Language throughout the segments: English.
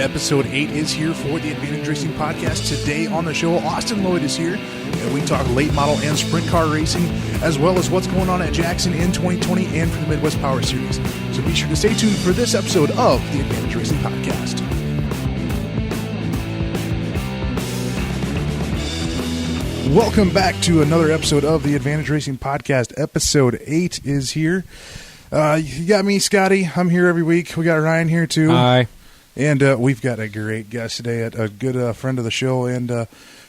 Episode 8 is here for the Advantage Racing Podcast. Today on the show, Austin Lloyd is here, and we talk late model and sprint car racing, as well as what's going on at Jackson in 2020 and for the Midwest Power Series. So be sure to stay tuned for this episode of the Advantage Racing Podcast. Welcome back to another episode of the Advantage Racing Podcast. Episode 8 is here. You got me, Scotty. I'm here every week. We got Ryan here, too. Hi. And we've got a great guest today, a good friend of the show, and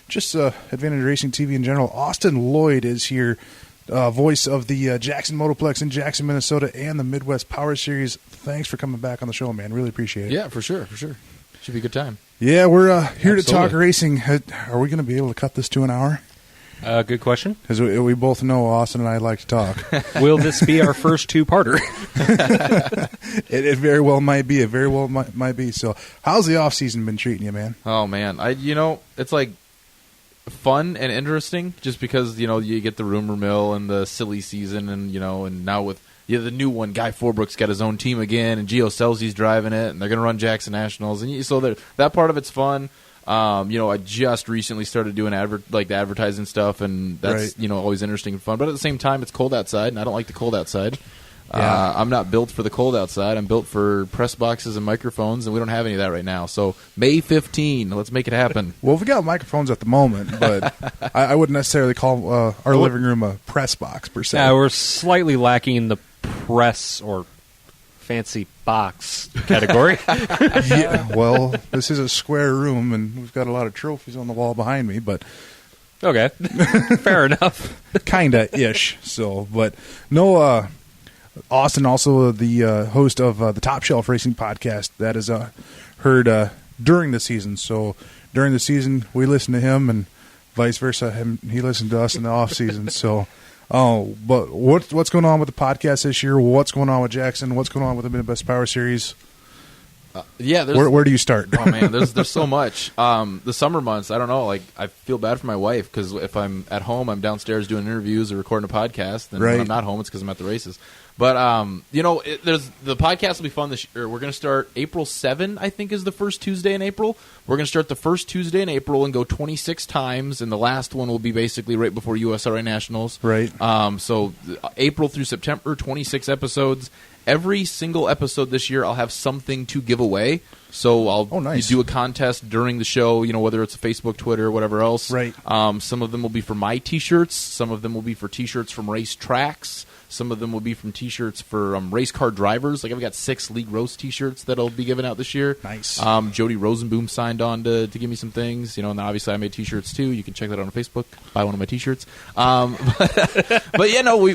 just Advantage Racing TV in general. Austin Lloyd is here, voice of the Jackson Motoplex in Jackson, Minnesota, and the Midwest Power Series. Thanks for coming back on the show, man. Really appreciate it. Yeah, for sure. Should be a good time. Yeah, we're here Absolutely. to talk racing. Are we going to be able to cut this to an hour? Good question. Because we both know Austin and I like to talk. Will this be our first two-parter? It very well might be. It very well might be. So how's the off-season been treating you, man? Oh, man. It's like fun and interesting just because, you get the rumor mill and the silly season and now with the new one, Guy Forbrook's got his own team again and Gio Scelzi's driving it and they're going to run Jackson Nationals. And so that part of it's fun. I just recently started doing the advertising stuff, and that's right. Always interesting and fun. But at the same time, it's cold outside, and I don't like the cold outside. Yeah. I'm not built for the cold outside. I'm built for press boxes and microphones, and we don't have any of that right now. So May 15, let's make it happen. Well, we got microphones at the moment, but I wouldn't necessarily call our living room a press box per se. Yeah, we're slightly lacking the press or fancy box category. Yeah, well, this is a square room, and we've got a lot of trophies on the wall behind me, but Okay, fair enough. Kinda-ish. So, but no, Austin, also the host of the Top Shelf Racing Podcast, that is heard during the season. So during the season, we listen to him, and vice versa. He listened to us in the off season. So. Oh, but what's going on with the podcast this year? What's going on with Jackson? What's going on with the Midwest Power Series? Where do you start? Oh man, there's so much. The summer months, I don't know. Like I feel bad for my wife because if I'm at home, I'm downstairs doing interviews or recording a podcast. And when I'm not home, it's because I'm at the races. But there's the podcast will be fun this year. We're going to start April 7, I think, is the first Tuesday in April. We're going to start the first Tuesday in April and go 26 times, and the last one will be basically right before USRA Nationals. Right. So April through September, 26 episodes. Every single episode this year, I'll have something to give away. So I'll do a contest during the show, whether it's Facebook, Twitter, whatever else. Right. Some of them will be for my T-shirts. Some of them will be for T-shirts from race tracks. Some of them will be from T-shirts for race car drivers. Like I've got 6 League Roast T-shirts that I'll be giving out this year. Nice. Jody Rosenboom signed on to give me some things. And obviously I made T-shirts too. You can check that out on Facebook. Buy one of my T-shirts. But yeah, no,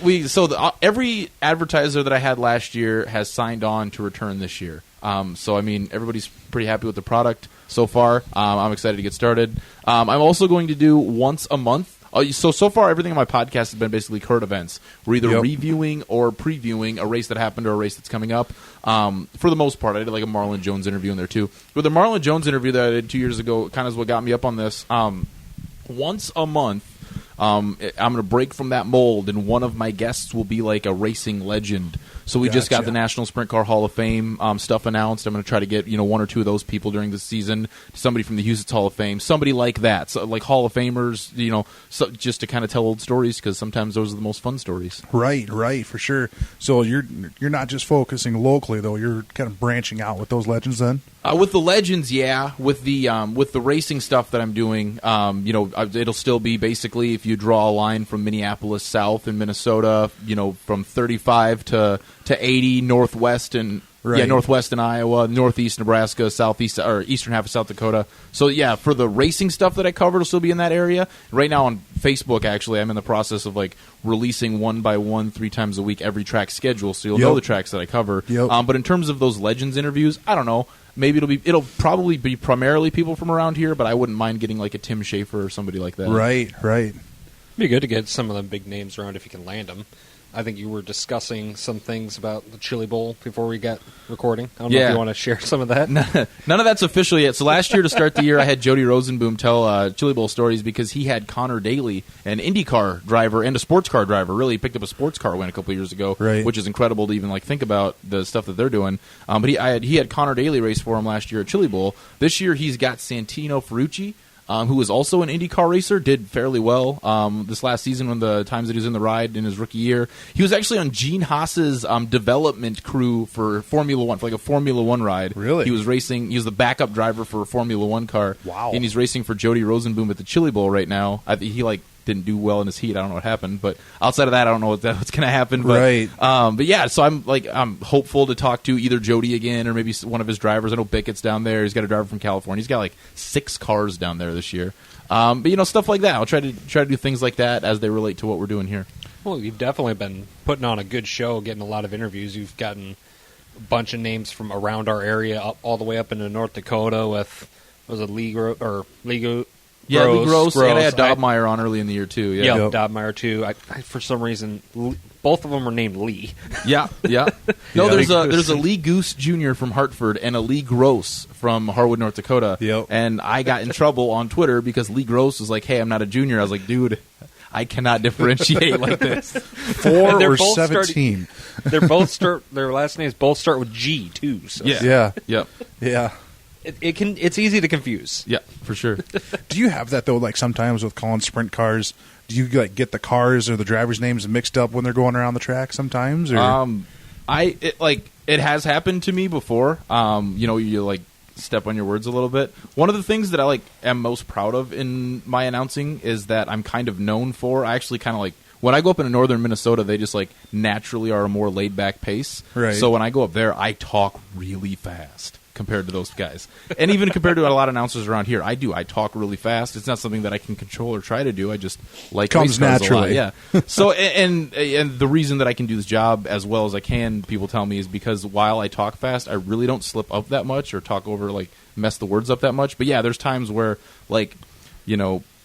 every advertiser that I had last year has signed on to return this year. So I mean, everybody's pretty happy with the product so far. I'm excited to get started. I'm also going to do once a month. So far, everything on my podcast has been basically current events. We're either reviewing or previewing a race that happened or a race that's coming up. For the most part, I did like a Marlon Jones interview in there too. But the Marlon Jones interview that I did 2 years ago kind of is what got me up on this. Once a month, I'm going to break from that mold, and one of my guests will be like a racing legend. So we just got the National Sprint Car Hall of Fame stuff announced. I'm going to try to get 1 or 2 of those people during the season. Somebody from the Houston Hall of Fame, somebody like that, so, like Hall of Famers. So just to kind of tell old stories because sometimes those are the most fun stories. Right, for sure. So you're not just focusing locally though. You're kind of branching out with those legends then. With the legends, yeah. With the racing stuff that I'm doing, it'll still be basically if you draw a line from Minneapolis south in Minnesota, from 35 to 80 northwest and northwest in Iowa, northeast Nebraska, southeast or eastern half of South Dakota. So yeah, for the racing stuff that I covered, it'll still be in that area. Right now on Facebook, actually, I'm in the process of like releasing 1 by 1 3 times a week every track schedule, so you'll know the tracks that I cover. But in terms of those legends interviews, I don't know. Maybe it'll probably be primarily people from around here, but I wouldn't mind getting like a Tim Schafer or somebody like that. Right. Be good to get some of the big names around if you can land them. I think you were discussing some things about the Chili Bowl before we got recording. I don't know if you want to share some of that. None of that's official yet. So last year to start the year, I had Jody Rosenboom tell Chili Bowl stories because he had Connor Daly, an IndyCar driver and a sports car driver. Really, he picked up a sports car win a couple years ago, which is incredible to even think about the stuff that they're doing. But he had Connor Daly race for him last year at Chili Bowl. This year, he's got Santino Ferrucci, who was also an IndyCar racer, did fairly well this last season when the times that he was in the ride in his rookie year. He was actually on Gene Haas's development crew for Formula One, for like a Formula One ride. Really? He was racing. He was the backup driver for a Formula One car. Wow. And he's racing for Jody Rosenboom at the Chili Bowl right now. He didn't do well in his heat. I don't know what happened, but outside of that, I don't know what's going to happen. But, right. But yeah, so I'm hopeful to talk to either Jody again or maybe one of his drivers. I know Bickett's down there. He's got a driver from California. He's got like 6 cars down there this year. But stuff like that. I'll try to do things like that as they relate to what we're doing here. Well, you've definitely been putting on a good show, getting a lot of interviews. You've gotten a bunch of names from around our area, all the way up into North Dakota with Lee Gross. Yeah, Lee Gross. And I had Dobmeyer on early in the year, too. Yeah, Dobmeyer, too. I, for some reason, both of them are named Lee. Yeah. No, there's a Lee Goose Jr. from Hartford and a Lee Gross from Harwood, North Dakota. Yep. And I got in trouble on Twitter because Lee Gross was like, hey, I'm not a junior. I was like, dude, I cannot differentiate like this. 4 or 17. Their last names both start with G, too. So. Yeah. Yep. Yeah. It's easy to confuse. Yeah, for sure. Do you have that though? Like sometimes with calling sprint cars, do you get the cars or the drivers' names mixed up when they're going around the track? Sometimes, or it has happened to me before. You step on your words a little bit. One of the things that I am most proud of in my announcing is that I'm kind of known for. I actually kind of when I go up into northern Minnesota, they just naturally are a more laid back pace. Right. So when I go up there, I talk really fast compared to those guys. And even compared to a lot of announcers around here, I talk really fast. It's not something that I can control or try to do. I just comes naturally. Yeah. So and the reason that I can do this job as well as I can, people tell me, is because while I talk fast, I really don't slip up that much or talk over mess the words up that much. But yeah, there's times where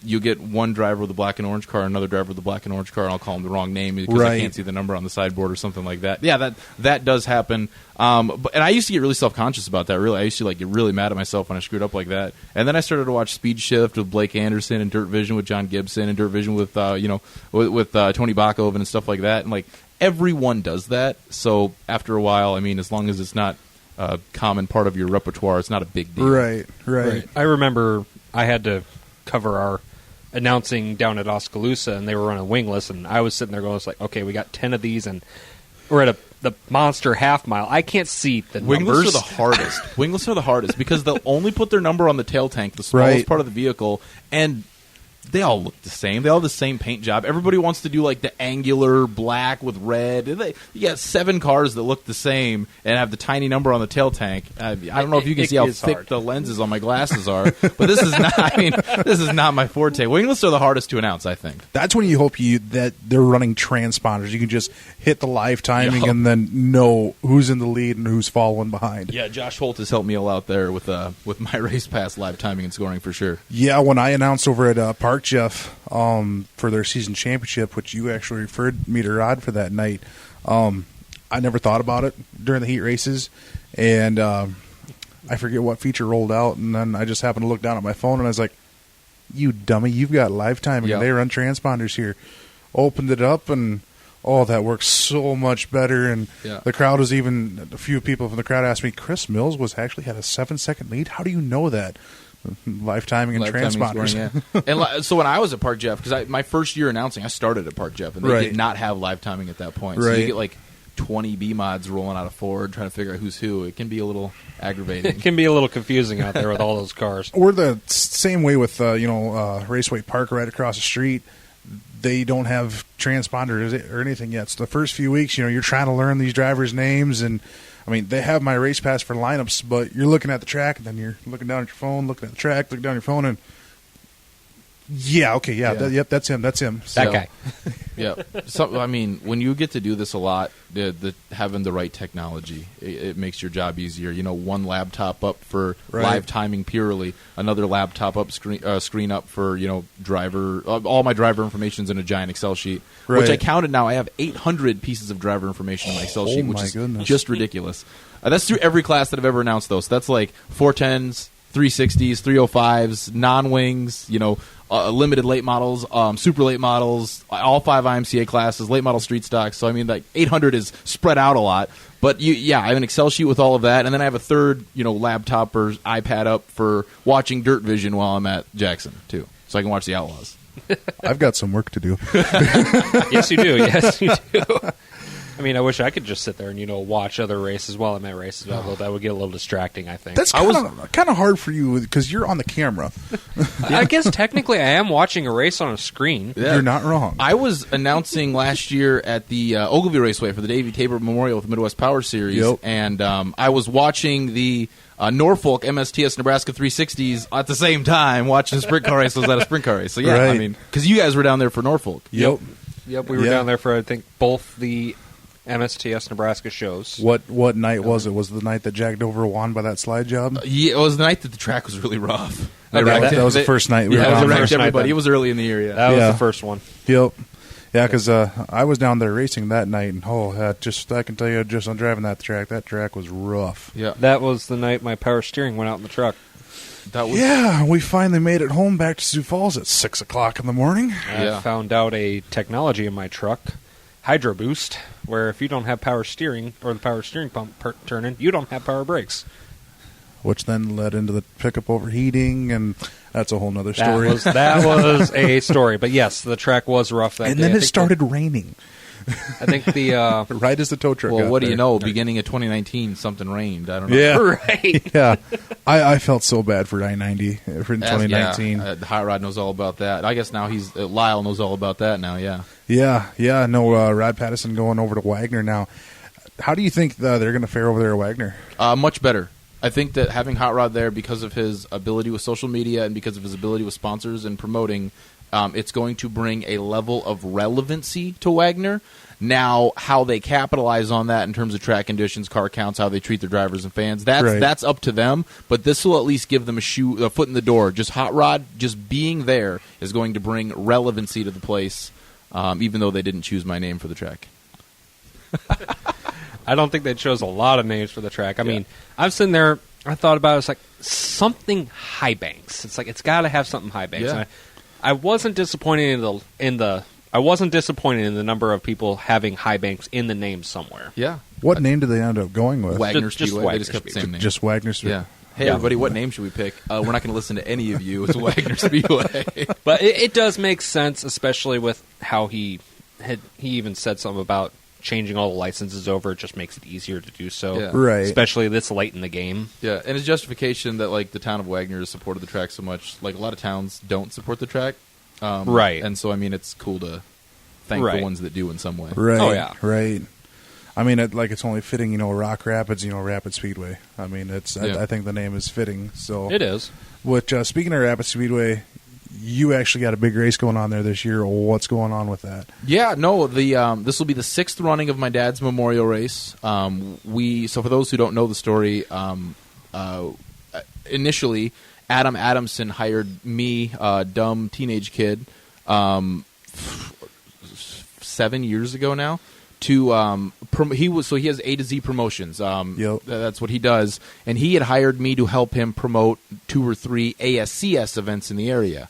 you get one driver with a black and orange car, another driver with a black and orange car, and I'll call them the wrong name because I can't see the number on the sideboard or something like that. Yeah, that does happen. And I used to get really self-conscious about that. Really, I used to get really mad at myself when I screwed up like that. And then I started to watch Speed Shift with Blake Anderson and Dirt Vision with John Gibson and Dirt Vision with Tony Bakoven and stuff like that. And everyone does that. So after a while, as long as it's not a common part of your repertoire, it's not a big deal. Right. I remember I had to cover our announcing down at Oskaloosa, and they were running wingless, and I was sitting there going, okay, we got 10 of these, and we're at the monster half mile. I can't see the wingless numbers. Are the hardest. Wingless are the hardest because they'll only put their number on the tail tank, the smallest part of the vehicle, and they all look the same. They all have the same paint job. Everybody wants to do the angular black with red. You got 7 cars that look the same and have the tiny number on the tail tank. I don't know if you can see how thick the lenses on my glasses are, but this is not. This is not my forte. Wingless are the hardest to announce, I think. That's when you hope that they're running transponders. You can just hit the live timing and then know who's in the lead and who's following behind. Yeah, Josh Holt has helped me a lot there with my race pass live timing and scoring for sure. Yeah, when I announced over at Park Jeff for their season championship, which you actually referred me to Rod for that night, I never thought about it during the heat races, and I forget what feature rolled out, and then I just happened to look down at my phone, and I was like, you dummy, you've got live timing, and they run transponders here. Opened it up, and that works so much better, and the crowd was even, a few people from the crowd asked me, Chris Mills had a 7-second lead? How do you know that? Live timing and transponders. And so when I was at Park Jeff, because my first year announcing, I started at Park Jeff, and they did not have live timing at that point. So you get 20 B mods rolling out of Ford trying to figure out who's who. It can be a little aggravating. It can be a little confusing out there with all those cars. We're the same way with Raceway Park right across the street. They don't have transponders or anything yet. So the first few weeks, you're trying to learn these drivers' names, and they have my race pass for lineups, but you're looking at the track, and then you're looking down at your phone, looking at the track, looking down at your phone, and Yeah. Okay. Yeah. Yeah. Yep. That's him. That's him. That guy. Yeah. So I mean, when you get to do this a lot, the having the right technology, it makes your job easier. One laptop up for live timing purely, another laptop up screen up for driver. All my driver information's in a giant Excel sheet, which I counted now. I have 800 pieces of driver information in my Excel sheet, which is just ridiculous. That's through every class that I've ever announced, though. So that's like 410s, 360s, 305s, non-wings, limited late models, super late models, all 5 IMCA classes, late model street stocks. So, I mean, like 800 is spread out a lot. But, I have an Excel sheet with all of that. And then I have a third, laptop or iPad up for watching Dirt Vision while I'm at Jackson, too. So I can watch the Outlaws. I've got some work to do. Yes, you do. Yes, you do. I mean, I wish I could just sit there and watch other races while I'm at races, although that would get a little distracting, I think. That's kind of hard for you because you're on the camera. I guess technically I am watching a race on a screen. Yeah. You're not wrong. I was announcing last year at the Ogilvy Raceway for the Davey Tabor Memorial with the Midwest Power Series, and I was watching the Norfolk MSTS Nebraska 360s at the same time, watching a sprint car race. I was at a sprint car race. So, yeah, I mean, because you guys were down there for Norfolk. Yep, we were down there for, I think, both the MSTS Nebraska shows. What night was it? Was it the night that Jack Dover won by that slide job? Yeah, it was the night that the track was really rough. That was the first night. It wrecked everybody. It was early in the year. Yeah. That was the first one. Yep. Yeah, because I was down there racing that night, and I can tell you, just on driving that track was rough. Yeah, that was the night my power steering went out in the truck. We finally made it home back to Sioux Falls at 6 o'clock in the morning. I found out a technology in my truck, Hydro Boost, where if you don't have power steering or the power steering pump turning, you don't have power brakes. Which then led into the pickup overheating, and that's a whole nother story. That was a story. But yes, the track was rough that day. And then it started raining. I think the right as the tow truck. Well, got what do there. you know? Beginning of 2019, something rained. I don't know. Yeah, right. Yeah, I felt so bad for I-90 for 2019. Hot Rod knows all about that. I guess now Lyle knows all about that now. Yeah. Yeah. No, Rod Pattison going over to Wagner now. How do you think they're going to fare over there at Wagner? Much better. I think that having Hot Rod there, because of his ability with social media and because of his ability with sponsors and promoting, it's going to bring a level of relevancy to Wagner. Now, how they capitalize on that in terms of track conditions, car counts, how they treat their drivers and fans, that's up to them. But this will at least give them a foot in the door. Just Hot Rod, just being there is going to bring relevancy to the place, even though they didn't choose my name for the track. I don't think they chose a lot of names for the track. I mean, I'm sitting there, I thought about it, it's like something high banks. It's like it's got to have something high banks. Yeah. And I wasn't disappointed I wasn't disappointed in the number of people having high banks in the name somewhere. Yeah. What name did they end up going with? Wagner Just Speedway. Wagner They just kept the same name. Just Wagner Speedway. Yeah. Hey, everybody, what name should we pick? We're not going to listen to any of you. It's Wagner Speedway. But it does make sense, especially with how he even said something about changing all the licenses over. It just makes it easier to do so. Yeah. Right. Especially this late in the game. Yeah, and his justification that the town of Wagner has supported the track so much, a lot of towns don't support the track. Right. And so, I mean, it's cool to thank the ones that do in some way. Right. Oh, yeah. Right. I mean, it's only fitting, Rock Rapids, Rapid Speedway. I mean, I think the name is fitting. So It is. Which, speaking of Rapid Speedway, you actually got a big race going on there this year. What's going on with that? Yeah, no, this will be the 6th running of my dad's memorial race. So for those who don't know the story, initially Adam Adamson hired me, a dumb teenage kid, 7 years ago now. He has A to Z Promotions. That's what he does, and he had hired me to help him promote 2 or 3 ASCS events in the area.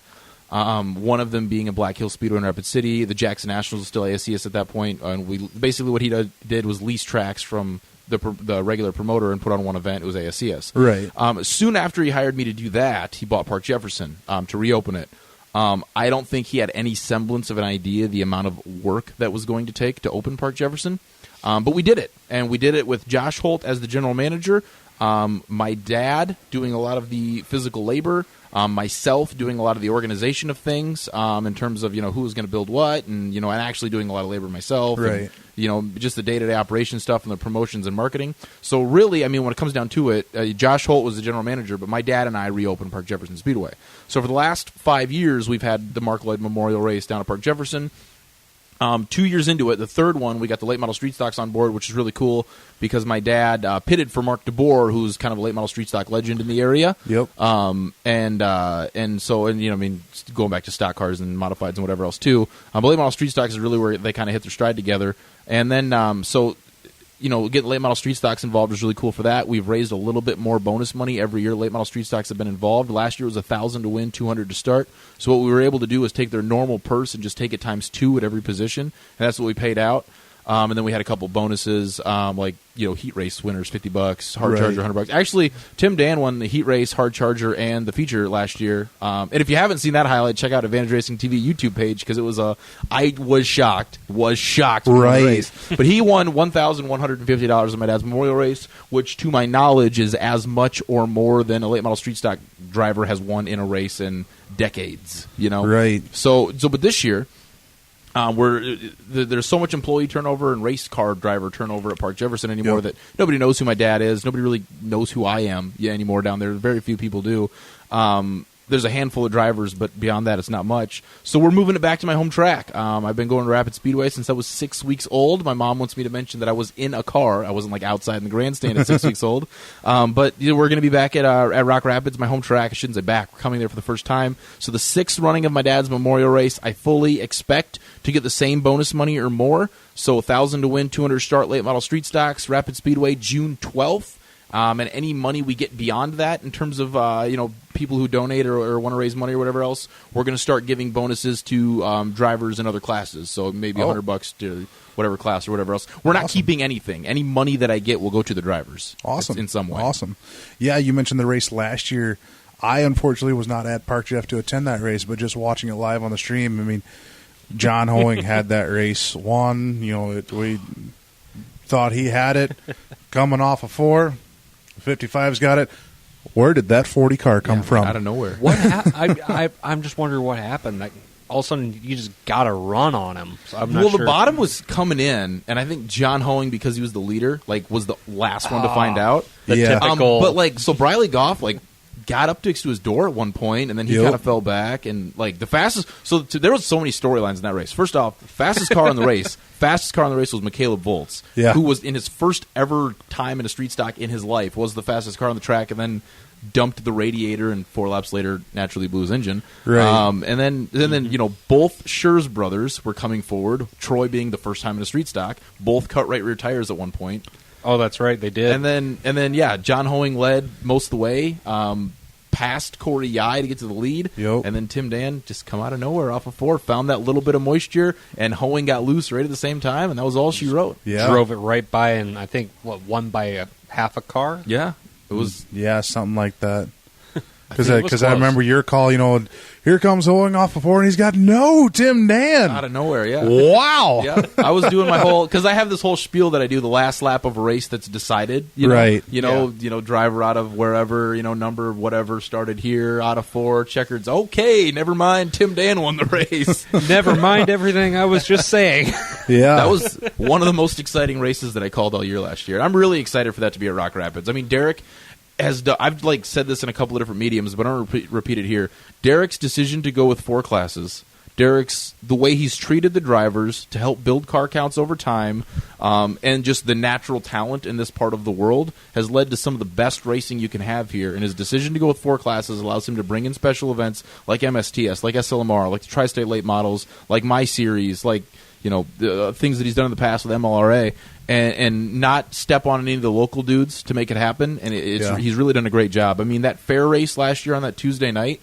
One of them being a Black Hill Speedway in Rapid City. The Jackson Nationals was still ASCS at that point, and what he did was lease tracks from the regular promoter and put on one event. It was ASCS. Right. Soon after he hired me to do that, he bought Park Jefferson to reopen it. I don't think he had any semblance of an idea the amount of work that was going to take to open Park Jefferson. But we did it, and we did it with Josh Holt as the general manager. My dad doing a lot of the physical labor. Myself doing a lot of the organization of things in terms of who was going to build what, and and actually doing a lot of labor myself, right? And, just the day-to-day operation stuff and the promotions and marketing. So really, I mean, when it comes down to it, Josh Holt was the general manager, but my dad and I reopened Park Jefferson Speedway. So for the last 5 years, we've had the Mark Lloyd Memorial Race down at Park Jefferson. 2 years into it, the third one, we got the late model street stocks on board, which is really cool because my dad pitted for Mark DeBoer, who's kind of a late model street stock legend in the area. Yep. And so I mean, going back to stock cars and modifieds and whatever else too. But late model street stocks is really where they kind of hit their stride together. And then getting late model street stocks involved is really cool for that. We've raised a little bit more bonus money every year. Late model street stocks have been involved. Last year was $1,000 to win, $200 to start. So what we were able to do was take their normal purse and just take it times 2 at every position, and that's what we paid out. And then we had a couple bonuses, like heat race winners, $50, hard charger, $100. Actually, Tim Dan won the heat race, hard charger, and the feature last year. And if you haven't seen that highlight, check out Advantage Racing TV YouTube page because it was I was shocked, right? Race. But he won $1,150 in my dad's memorial race, which to my knowledge is as much or more than a late model street stock driver has won in a race in decades. Right. So but this year. There's so much employee turnover and race car driver turnover at Park Jefferson anymore that nobody knows who my dad is. Nobody really knows who I am anymore down there. Very few people do. There's a handful of drivers, but beyond that, it's not much. So we're moving it back to my home track. I've been going to Rapid Speedway since I was 6 weeks old. My mom wants me to mention that I was in a car. I wasn't outside in the grandstand at 6 weeks old. But we're going to be back at Rock Rapids, my home track. I shouldn't say back. We're coming there for the first time. So the 6th running of my dad's memorial race, I fully expect to get the same bonus money or more. So $1,000 to win, $200 to start, late model street stocks, Rapid Speedway, June 12th. And any money we get beyond that in terms of people who donate or want to raise money or whatever else, we're going to start giving bonuses to drivers in other classes. So maybe $100 to whatever class or whatever else. We're not keeping anything. Any money that I get will go to the drivers. Awesome. In some way. Awesome. Yeah, you mentioned the race last year. I unfortunately was not at Park Jeff to attend that race, but just watching it live on the stream, I mean, John Hoeing had that race won. We thought he had it coming off a 4. 55's got it. Where did that 40 car come from? Out of nowhere. I'm just wondering what happened. All of a sudden, you just got a run on him. So I'm not sure. The bottom was coming in, and I think John Hoeing, because he was the leader, was the last one to find out. Typical. So Briley Goff, got up next to his door at one point, and then he kind of fell back. And the fastest, there was so many storylines in that race. First off, fastest car in the race was McCaleb Volz, who was in his first ever time in a street stock in his life, was the fastest car on the track, and then dumped the radiator, and 4 laps later naturally blew his engine. Right. And then both Schurz brothers were coming forward. Troy being the first time in a street stock, both cut right rear tires at one point. Oh, that's right, they did. And then John Hoeing led most of the way, past Corey Yai to get to the lead. Yep. And then Tim Dan just come out of nowhere off of 4, found that little bit of moisture, and Hoeing got loose right at the same time, and that was all she wrote. Yeah. Drove it right by, and I think, won by a half a car? Yeah. It was something like that. Because I remember your call, here comes Hoeing off before, and he's got no Tim Dan. Out of nowhere, yeah. Wow. Yeah. I was doing my whole, because I have this whole spiel that I do the last lap of a race that's decided. Right. Driver out of wherever, number whatever, started here, out of 4, checkers. Okay, never mind, Tim Dan won the race. Never mind everything I was just saying. Yeah. That was one of the most exciting races that I called all year last year. I'm really excited for that to be at Rock Rapids. I mean, Derek... I've said this in a couple of different mediums, but I don't repeat it here. Derek's decision to go with 4 classes, the way he's treated the drivers to help build car counts over time, and just the natural talent in this part of the world has led to some of the best racing you can have here. And his decision to go with 4 classes allows him to bring in special events like MSTS, like SLMR, like the Tri-State Late Models, like My Series, the things that he's done in the past with MLRA. And not step on any of the local dudes to make it happen, and he's really done a great job. I mean, that fair race last year on that Tuesday night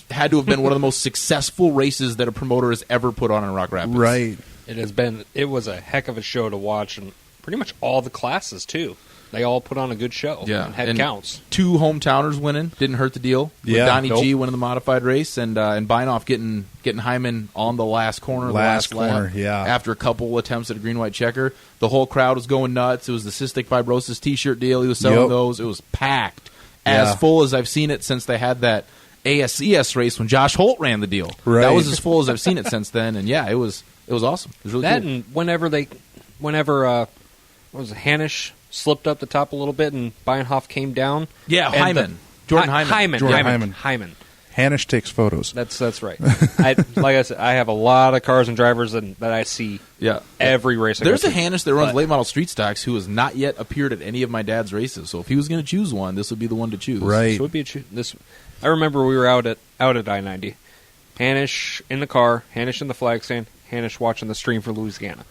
had to have been one of the most successful races that a promoter has ever put on in Rock Rapids. Right. It was a heck of a show to watch, and pretty much all the classes too. they all put on a good show. Yeah, and had and counts. 2 hometowners winning didn't hurt the deal. With Yeah. Donnie Nope. G winning the modified race, and Beinoff getting Hyman on the last corner, Last the last corner, lap, yeah. After a couple attempts at a green-white checker, the whole crowd was going nuts. It was the cystic fibrosis T-shirt deal. He was selling Yep. those. It was packed, Yeah. as full as I've seen it since they had that ASCS race when Josh Holt ran the deal. Right. That was as full as I've seen it since then, and yeah, it was awesome. It was really That cool. and whenever what was it, Hanisch slipped up the top a little bit and Beinhoff came down. Yeah, And Hyman. Jordan Hyman. Jordan Hyman. Hanisch takes photos. That's right. Like I said, I have a lot of cars and drivers that I see Yeah. every race. I go There's a to. Hanisch that runs But- late model street stocks who has not yet appeared at any of my dad's races. So if he was going to choose one, this would be the one to choose. Right. So it would be this. I remember we were out at I-90. Hanisch in the car, Hanisch in the flag stand, Hanisch watching the stream for Louisiana.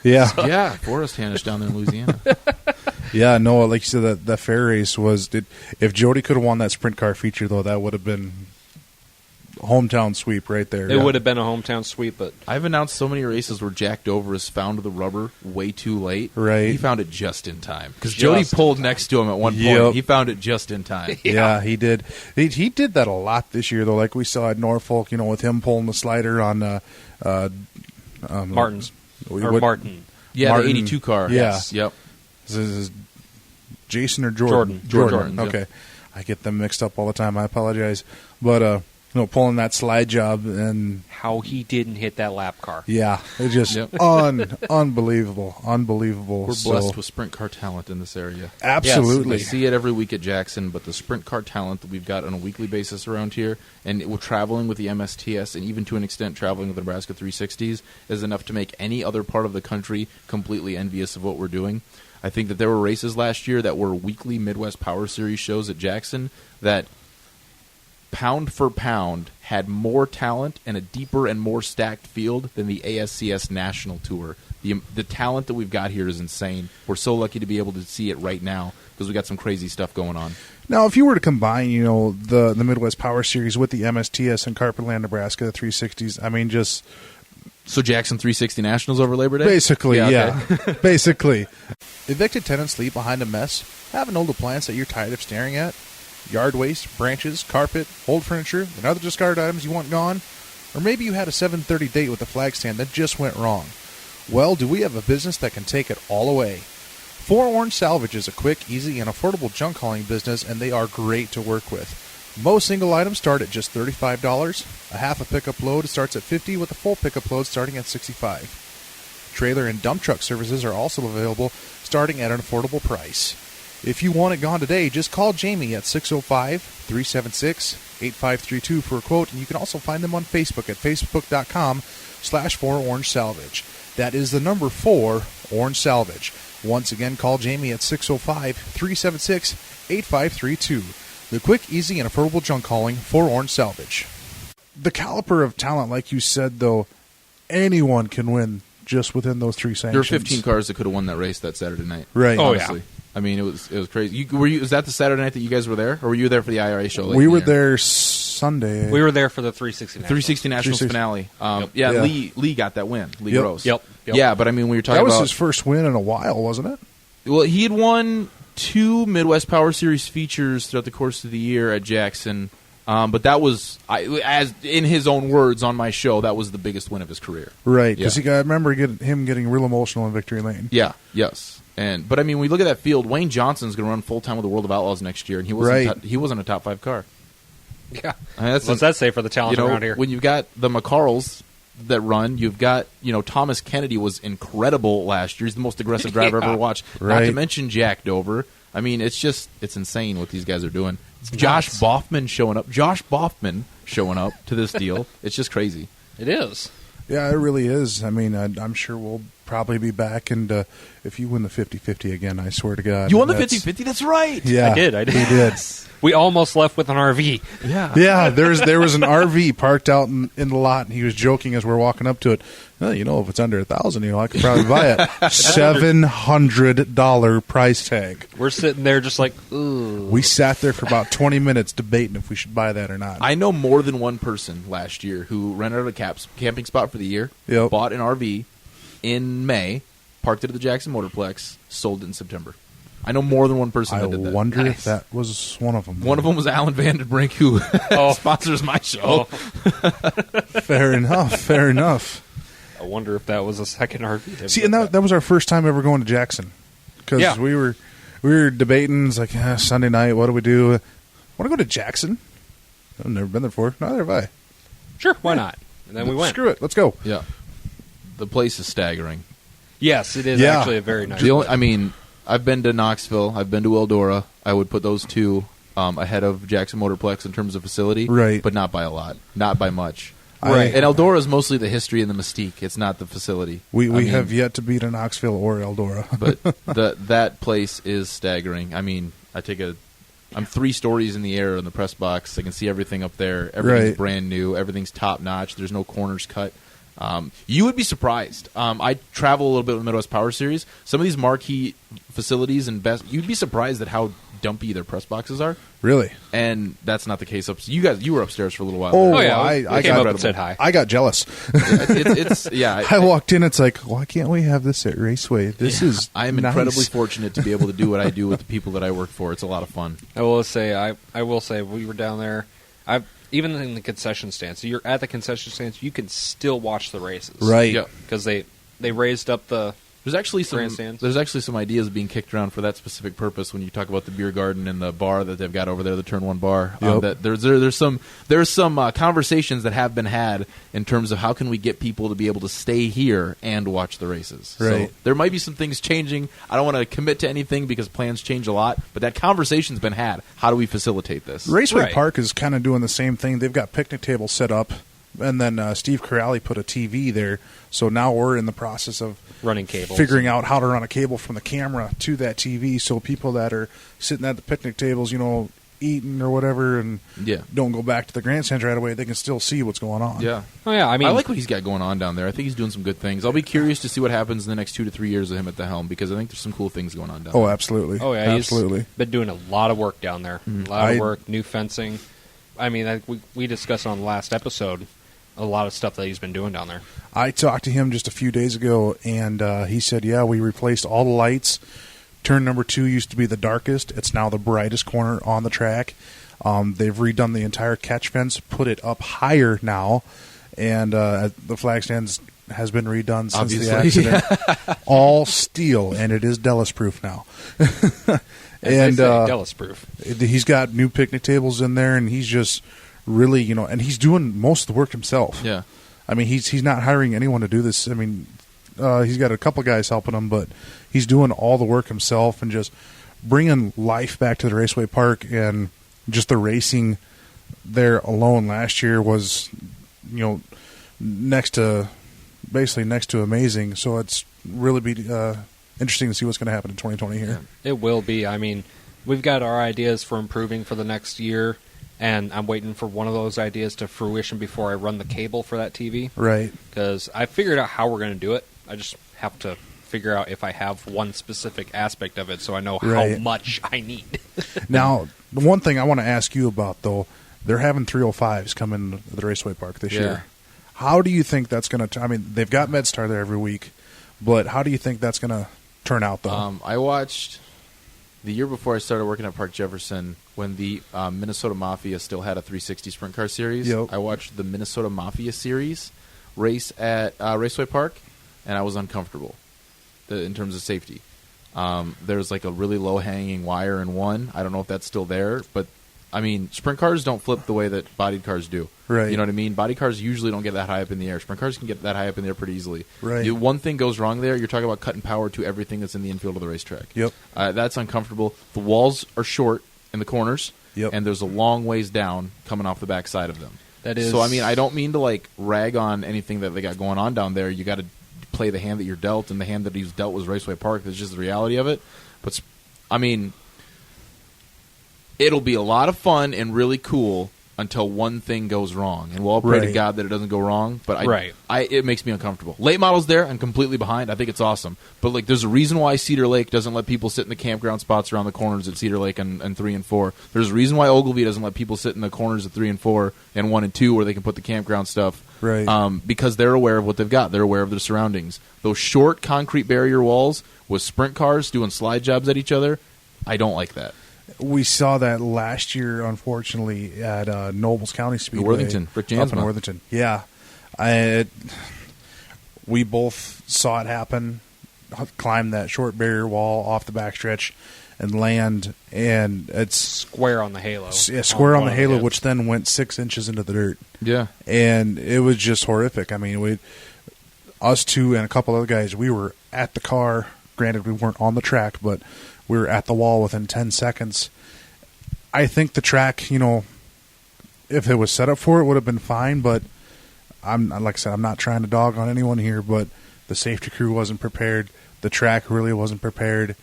Yeah. Yeah, Forrest Hanisch down there in Louisiana. Yeah, no, like you said, that fair race was. If Jody could have won that sprint car feature, though, that would have been hometown sweep right there. It would have been a hometown sweep, but I've announced so many races where Jack Dover has found the rubber way too late. Right. He found it just in time. Because Just Jody in pulled next to him at one point. Yep. He found it just in time. Yeah, he did. He did that a lot this year, though. Like we saw at Norfolk, with him pulling the slider on Martin's. what- Or Martin. Yeah, Martin. the 82 car. Yeah. Yes. Yep. Is this Jason or Jordan? Jordan, yeah. Okay, I get them mixed up all the time. I apologize, but pulling that slide job and How he didn't hit that lap car. yeah, it just Yep. unbelievable. We're So, blessed with sprint car talent in this area. absolutely. I see it every week at Jackson, but the sprint car talent that we've got on a weekly basis around here, and we're traveling with the MSTS, and even to an extent traveling with the Nebraska 360s, is enough to make any other part of the country completely envious of what we're doing. I think that there were races last year that were weekly Midwest Power Series shows at Jackson that, pound for pound, had more talent and a deeper and more stacked field than the ASCS National Tour. The talent that we've got here is insane. We're so lucky to be able to see it right now because we got some crazy stuff going on. Now, if you were to combine, the Midwest Power Series with the MSTS and Carpetland, Nebraska 360s, I mean, just So Jackson 360 Nationals over Labor Day? basically, Yeah, yeah. Basically. Evicted tenants leave behind a mess? Have an old appliance that you're tired of staring at? Yard waste, branches, carpet, old furniture, and other discarded items you want gone? Or maybe you had a 7:30 date with the flag stand that just went wrong? Well, do we have a business that can take it all away? Four Orange Salvage is a quick, easy, and affordable junk hauling business, and they are great to work with. Most single items start at just $35. A half a pickup load starts at $50, with a full pickup load starting at $65. Trailer and dump truck services are also available, starting at an affordable price. If you want it gone today, just call Jamie at 605-376-8532 for a quote, and you can also find them on Facebook at facebook.com/4Orange Salvage. That is the number 4 Orange Salvage. Once again, call Jamie at 605-376-8532. The quick, easy, and affordable junk hauling for Orange Salvage. The caliber of talent, like you said, though, anyone can win just within those 3 sanctions. There were 15 cars that could have won that race that Saturday night. Right. Oh, Honestly. I mean, it was crazy. Was that the Saturday night that you guys were there, or were you there for the IRA show? We were there Sunday. We were there for the 360 Nationals. 360 Nationals 360. finale. Yeah. Lee got that win. Lee Yep. Gross. Yep. Yeah, but I mean, we were talking That was about his first win in a while, wasn't it? Well, he had won 2 Midwest Power Series features throughout the course of the year at Jackson, but that was, as in his own words on my show, that was the biggest win of his career. Right, because Yeah. I remember him getting real emotional in Victory Lane. Yeah. Yes. But I mean, we look at that field. Wayne Johnson's going to run full time with the World of Outlaws next year, and he wasn't. Right. He wasn't a top 5 car. Yeah. I mean, What's that say for the talent around here? When you've got the McCarls that run, you've got Thomas Kennedy was incredible last year. He's the most aggressive driver I've ever watched. Not Right. to mention Jack Dover. I mean, it's insane what these guys are doing. It's Josh nuts. Boffman showing up. Josh Boffman showing up to this deal. It's just crazy. It is. Yeah, it really is. I mean, I'm sure we'll probably be back, and if you win the 50-50 again, I swear to God. You won the that's- 50-50? That's right. Yeah, I did. He did. We almost left with an RV. Yeah. Yeah, there was an RV parked out in the lot, and he was joking as we're walking up to it. Well, if it's under $1,000, I could probably buy it. $700 price tag. We're sitting there just like, ooh. We sat there for about 20 minutes debating if we should buy that or not. I know more than one person last year who rented out a camping spot for the year, Yep. bought an RV in May, parked it at the Jackson Motorplex, sold it in September. I know more than one person that did that. I wonder if that was one of them. One of them was Alan Vandenbrink, who sponsors my show. Fair enough. Fair enough. I wonder if that was a second RV. See, and that was our first time ever going to Jackson, because we were debating. It's like Sunday night, what do we do? Want to go to Jackson? I've never been there before. Neither have I. Sure, why not? And then we went. Screw it, let's go. Yeah, the place is staggering. Yes, it is actually a very nice. I've been to Knoxville. I've been to Eldora. I would put those two ahead of Jackson Motorplex in terms of facility, right? But not by a lot, not by much. Right. And Eldora is mostly the history and the mystique. It's not the facility. We have yet to beat a Knoxville or Eldora. But that place is staggering. I mean, I'm 3 stories in the air in the press box. I can see everything up there. Everything's brand new. Everything's top notch. There's no corners cut. You would be surprised. I travel a little bit with the Midwest Power Series. Some of these marquee facilities and you'd be surprised at how dumpy their press boxes are. Really? And that's not the case up. You were upstairs for a little while. Oh yeah, I came got up and said hi. I got jealous. I walked in. It's like, why can't we have this at Raceway? This is. I am incredibly fortunate to be able to do what I do with the people that I work for. It's a lot of fun. I will say we were down there. Even in the concession stands. So you're at the concession stands, you can still watch the races, right? Yeah, because they raised up the. There's actually some ideas being kicked around for that specific purpose when you talk about the beer garden and the bar that they've got over there, the Turn 1 bar. Yep. There's some conversations that have been had in terms of how can we get people to be able to stay here and watch the races. Right. So there might be some things changing. I don't want to commit to anything because plans change a lot, but that conversation's been had. How do we facilitate this? Raceway Park is kind of doing the same thing. They've got picnic tables set up, and then Steve Corrali put a TV there. So now we're in the process of running cables, figuring out how to run a cable from the camera to that TV, so people that are sitting at the picnic tables, eating or whatever, and don't go back to the grandstand right away, they can still see what's going on. Yeah. Oh yeah. I like what he's got going on down there. I think he's doing some good things. I'll be curious to see what happens in the next 2 to 3 years of him at the helm, because I think there's some cool things going on down there. Oh, absolutely. Oh yeah, absolutely. He's been doing a lot of work down there. A lot of work, new fencing. I mean, we discussed on the last episode a lot of stuff that he's been doing down there. I talked to him just a few days ago, and he said, we replaced all the lights. Turn number 2 used to be the darkest. It's now the brightest corner on the track. They've redone the entire catch fence, put it up higher now, and the flag stands has been redone since the accident. All steel, and it is Dellis-proof now. And Dellis-proof. He's got new picnic tables in there, and he's just really, and he's doing most of the work himself. Yeah. I mean, he's not hiring anyone to do this. I mean, he's got a couple guys helping him, but he's doing all the work himself and just bringing life back to the Raceway Park. And just the racing there alone last year was, next to amazing. So it's really be interesting to see what's going to happen in 2020 here. It will be. I mean, we've got our ideas for improving for the next year. And I'm waiting for one of those ideas to fruition before I run the cable for that TV. Right. Because I figured out how we're going to do it. I just have to figure out if I have one specific aspect of it so I know how much I need. Now, the one thing I want to ask you about, though, they're having 305s come in the Raceway Park this year. How do you think that's going to... I mean, they've got MedStar there every week, but how do you think that's going to turn out, though? I watched... The year before I started working at Park Jefferson, when the Minnesota Mafia still had a 360 sprint car series, I watched the Minnesota Mafia series race at Raceway Park, and I was uncomfortable in terms of safety. There was like a really low-hanging wire in one. I don't know if that's still there, but I mean, sprint cars don't flip the way that bodied cars do. Right. You know what I mean? Body cars usually don't get that high up in the air. Sprint cars can get that high up in the air pretty easily. Right. One thing goes wrong there, you're talking about cutting power to everything that's in the infield of the racetrack. Yep. That's uncomfortable. The walls are short in the corners, and there's a long ways down coming off the back side of them. That is. So, I mean, I don't mean to, like, rag on anything that they got going on down there. You got to play the hand that you're dealt, and the hand that he's dealt was Raceway Park. That's just the reality of it. But, I mean... It'll be a lot of fun and really cool until one thing goes wrong. And we'll all pray to God that it doesn't go wrong. But it makes me uncomfortable. Late models there, I'm completely behind. I think it's awesome. But like, there's a reason why Cedar Lake doesn't let people sit in the campground spots around the corners at Cedar Lake and 3 and 4. There's a reason why Ogilvy doesn't let people sit in the corners at 3 and 4 and 1 and 2 where they can put the campground stuff. Right. Because they're aware of what they've got. They're aware of their surroundings. Those short concrete barrier walls with sprint cars doing slide jobs at each other, I don't like that. We saw that last year, unfortunately, at Nobles County Speedway. Worthington, Rick Jansma. Up in Worthington. Yeah. We both saw it happen, climb that short barrier wall off the backstretch and land, and it's square on the halo. Yeah, square on the halo, which then went 6 inches into the dirt. Yeah. And it was just horrific. I mean, us two and a couple other guys, we were at the car. Granted, we weren't on the track, but we were at the wall within 10 seconds. I think the track, if it was set up for it, would have been fine, but like I said, I'm not trying to dog on anyone here, but the safety crew wasn't prepared. The track really wasn't prepared.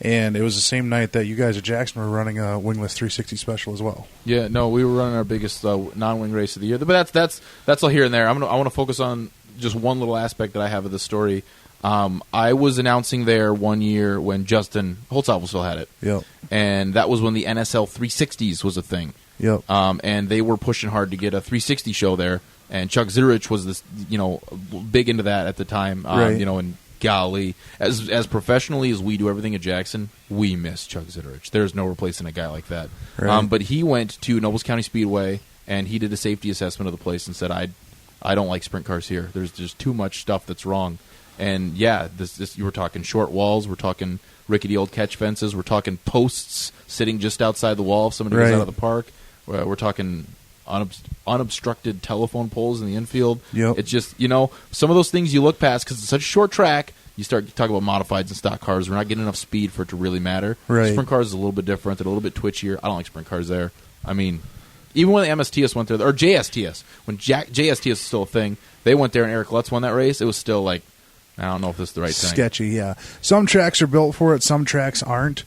And it was the same night that you guys at Jackson were running a wingless 360 special as well. Yeah, no, we were running our biggest non-wing race of the year. But that's all here and there. I want to focus on just one little aspect that I have of the story. I was announcing there one year when Justin Holtzapfel still had it. Yep. And that was when the NSL 360s was a thing. Yep. And they were pushing hard to get a 360 show there. And Chuck Zurich was this, big into that at the time. Right. And golly, as professionally as we do everything at Jackson, we miss Chuck Zurich. There's no replacing a guy like that. Right. But he went to Nobles County Speedway and he did a safety assessment of the place and said, I don't like sprint cars here. There's just too much stuff that's wrong. And yeah, this you were talking short walls, we're talking rickety old catch fences, we're talking posts sitting just outside the wall if somebody goes out of the park. We're talking unobstructed telephone poles in the infield. Yep. It's just, some of those things you look past because it's such a short track. You start talking about modifieds and stock cars. We're not getting enough speed for it to really matter. Right. Sprint cars is a little bit different. They're a little bit twitchier. I don't like sprint cars there. I mean, even when the MSTS went there, or JSTS, when JSTS was still a thing, they went there and Eric Lutz won that race. It was still like, I don't know if this is the right thing. Sketchy, yeah. Some tracks are built for it. Some tracks aren't.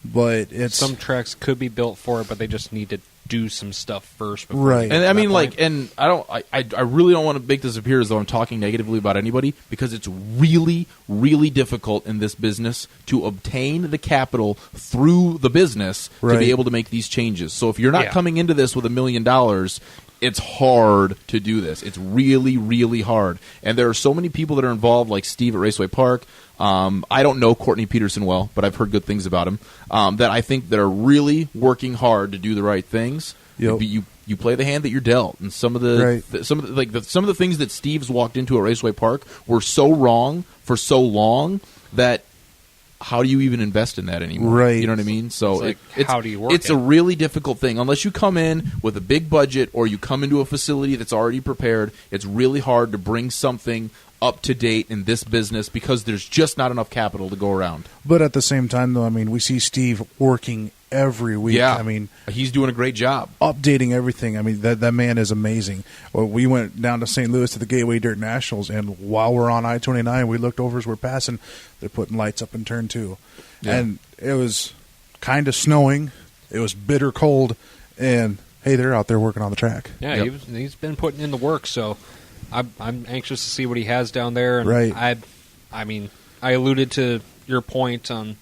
But some tracks could be built for it, but they just need to do some stuff first. Right. And I mean, and I really don't want to make this appear as though I'm talking negatively about anybody because it's really, really difficult in this business to obtain the capital through the business to be able to make these changes. So if you're not coming into this with $1 million, it's hard to do this. It's really, really hard. And there are so many people that are involved, like Steve at Raceway Park. I don't know Courtney Peterson well, but I've heard good things about him. That I think that are really working hard to do the right things. Yep. You play the hand that you're dealt, and some of the things that Steve's walked into at Raceway Park were so wrong for so long that how do you even invest in that anymore? Right. You know what I mean? So how do you work it's a really difficult thing. Unless you come in with a big budget or you come into a facility that's already prepared, it's really hard to bring something up to date in this business because there's just not enough capital to go around. But at the same time, though, I mean, we see Steve working every week. Yeah. I mean, he's doing a great job. Updating everything. I mean, that man is amazing. Well, we went down to St. Louis to the Gateway Dirt Nationals, and while we're on I-29, we looked over as we're passing. They're putting lights up in Turn 2. Yeah. And it was kind of snowing. It was bitter cold. And, hey, they're out there working on the track. Yeah, he's been putting in the work, so I'm anxious to see what he has down there. And right. I mean, I alluded to your point on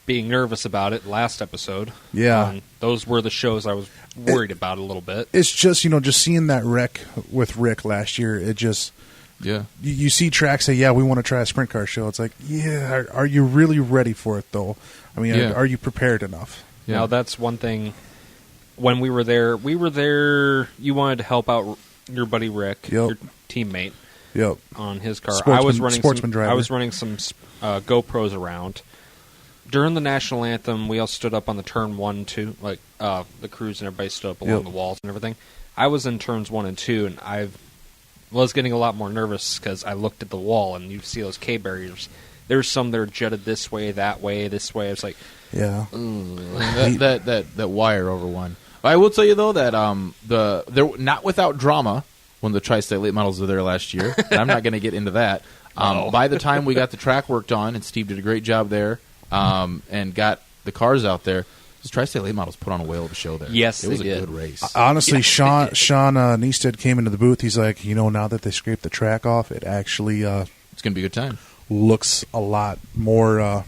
being nervous about it last episode. Yeah. Those were the shows I was worried about a little bit. It's just, just seeing that wreck with Rick last year, it just... Yeah. You see tracks say, yeah, we want to try a sprint car show. It's like, yeah, are you really ready for it, though? I mean, are you prepared enough? Yeah. Now, that's one thing. When we were there, you wanted to help out your buddy Rick, your teammate, on his car. I was running some GoPros around. During the national anthem, we all stood up on the turn 1, 2, like the crews and everybody stood up along the walls and everything. I was in turns 1 and 2, and I was getting a lot more nervous because I looked at the wall and you see those K barriers. There's some that are jutted this way, that way, this way. It's like, that wire over one. I will tell you though that they're not without drama when the Tri-State late models were there last year. And I'm not going to get into that. By the time we got the track worked on, and Steve did a great job there, and got the cars out there, those Tri-State late models put on a whale of a show there. Yes, it was a good race. Honestly, Sean Neisted came into the booth. He's like, now that they scraped the track off, it actually it's going to be a good time. Looks a lot more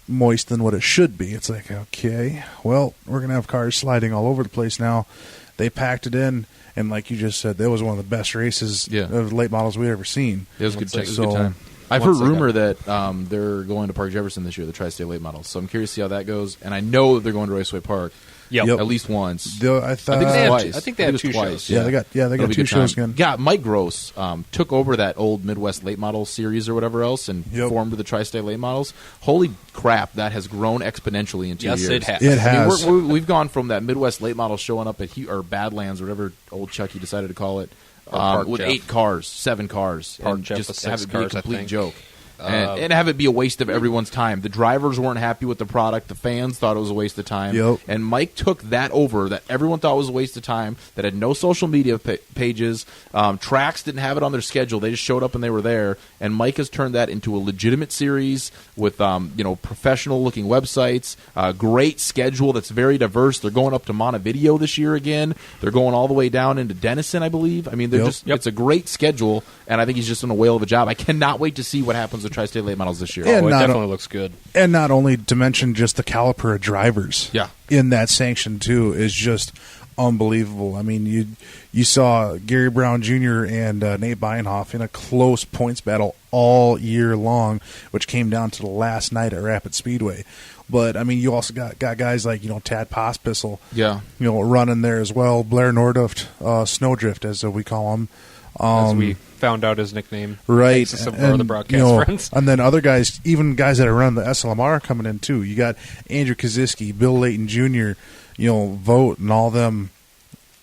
moist than what it should be. It's like, okay, well, we're going to have cars sliding all over the place now. They packed it in, and like you just said, that was one of the best races of late models we've ever seen. It was a good time. I've heard rumor that they're going to Park Jefferson this year, the Tri-State Late Models. So I'm curious to see how that goes. And I know they're going to Raceway Park. Yep. At least once. I think it's twice. I think they have two shows. Yeah, they got two shows again. Yeah, Mike Gross took over that old Midwest Late Model series or whatever else and formed the Tri-State Late Models. Holy crap, that has grown exponentially in 2 years. Yes, it has. It has. I mean, we've gone from that Midwest Late Model showing up at or Badlands or whatever old Chucky decided to call it with 8 cars, 7 cars, Park and Jeff just with 6 have it be cars, a complete I think. joke. And have it be a waste of everyone's time. The drivers weren't happy with the product. The fans thought it was a waste of time. Yep. And Mike took that over that everyone thought was a waste of time, that had no social media pages. Tracks didn't have it on their schedule. They just showed up and they were there. And Mike has turned that into a legitimate series with professional-looking websites, great schedule that's very diverse. They're going up to Montevideo this year again. They're going all the way down into Denison, I believe. I mean, it's a great schedule, and I think he's just done a whale of a job. I cannot wait to see what happens with Tri-State Late Models this year. And it definitely looks good. And not only to mention just the caliber of drivers in that sanction, too, is just unbelievable. I mean, you saw Gary Brown Jr. and Nate Beinhoff in a close points battle all year long, which came down to the last night at Rapid Speedway. But, I mean, you also got guys like, Tad Pospisil, running there as well. Blair Norduft, Snowdrift, as we call him. As we found out his nickname. Right. Some of our other broadcast friends. And then other guys, even guys that are running the SLMR coming in, too. You got Andrew Kaziski, Bill Layton Jr., Vogt, and all them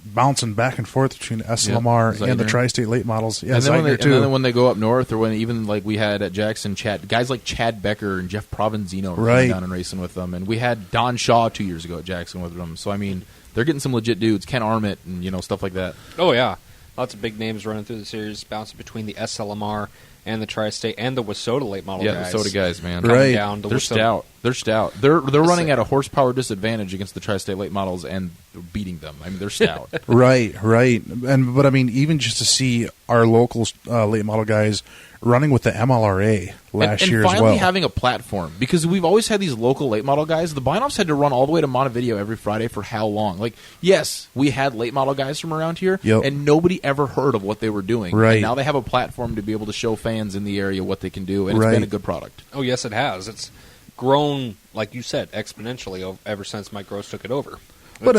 bouncing back and forth between SLMR and the Tri-State Late Models. Yeah, and then when they go up north, or when even like we had at Jackson, guys like Chad Becker and Jeff Provenzino were coming down and racing with them. And we had Don Shaw 2 years ago at Jackson with them. So, I mean, they're getting some legit dudes. Ken Armit and, stuff like that. Oh, yeah. Lots of big names running through the series, bouncing between the SLMR and the Tri-State and the Wasota Late Model guys. Yeah, the Wasota guys, man. Right. Down to They're stout. They're stout. They're running at a horsepower disadvantage against the Tri-State Late Models and beating them. I mean, they're stout. Right. But I mean, even just to see our local late model guys running with the MLRA last year as well. And finally having a platform, because we've always had these local late model guys. The Binoffs had to run all the way to Montevideo every Friday for how long? Like, yes, we had late model guys from around here, and nobody ever heard of what they were doing. Right. And now they have a platform to be able to show fans in the area what they can do, and it's been a good product. Oh, yes, it has. It's grown, like you said, exponentially ever since Mike Gross took it over. But,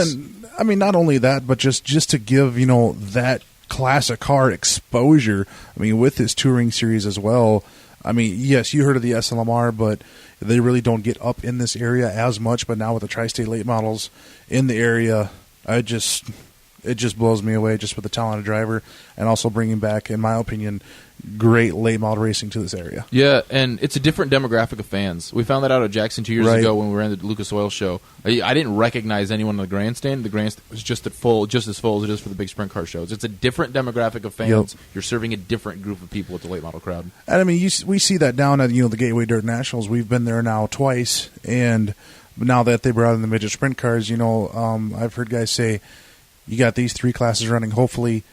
I mean, not only that, but just to give, that classic car exposure, I mean, with this touring series as well. I mean, yes, you heard of the SLMR, but they really don't get up in this area as much. But now with the Tri-State Late Models in the area, it just blows me away just with the talented driver, and also bringing back, in my opinion, great late model racing to this area. Yeah, and it's a different demographic of fans. We found that out at Jackson 2 years ago when we ran the Lucas Oil show. I didn't recognize anyone in the grandstand. The grandstand was just as full as it is for the big sprint car shows. It's a different demographic of fans. Yep. You're serving a different group of people with the late model crowd. And I mean, we see that down at the Gateway Dirt Nationals. We've been there now twice, and now that they brought in the midget sprint cars, I've heard guys say, you got these 3 classes running. Hopefully,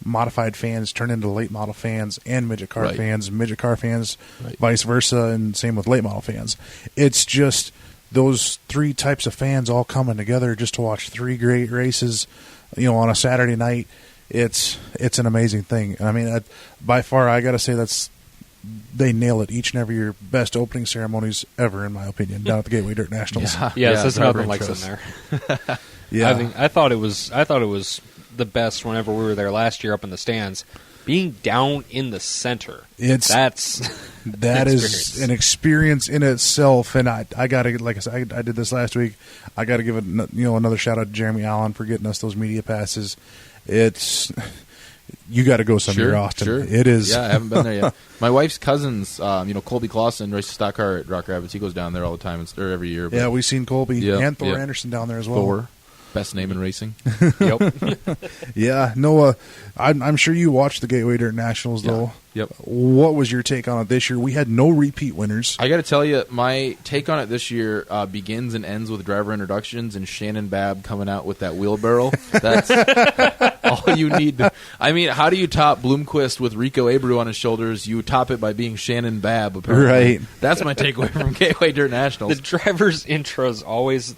modified fans turn into late model fans and midget car fans, vice versa, and same with late model fans. It's just those 3 types of fans all coming together just to watch 3 great races, on a Saturday night. It's an amazing thing. I mean, by far, I got to say they nail it each and every year. Best opening ceremonies ever, in my opinion, down at the Gateway Dirt Nationals. There's nothing like sitting there. Yeah, I thought it was the best whenever we were there last year up in the stands. Being down in the center, that is an experience in itself. And I gotta, like I said, I did this last week. I gotta give it another shout out to Jeremy Allen for getting us those media passes. You got to go somewhere, Austin. Sure. It is. Yeah, I haven't been there yet. My wife's cousins, Colby Clausen races stock car at Rock Rapids. He goes down there all the time, or every year. Yeah, we've seen Colby and Thor Anderson down there as well. Thor, best name in racing. Yep. Yeah, Noah, I'm sure you watched the Gateway Dirt Nationals, though. Yep. What was your take on it this year? We had no repeat winners. I got to tell you, my take on it this year begins and ends with driver introductions and Shannon Babb coming out with that wheelbarrow. That's all you need. I mean, how do you top Bloomquist with Rico Abreu on his shoulders? You top it by being Shannon Babb, apparently. Right. That's my takeaway from Gateway Dirt Nationals. The driver's intro is always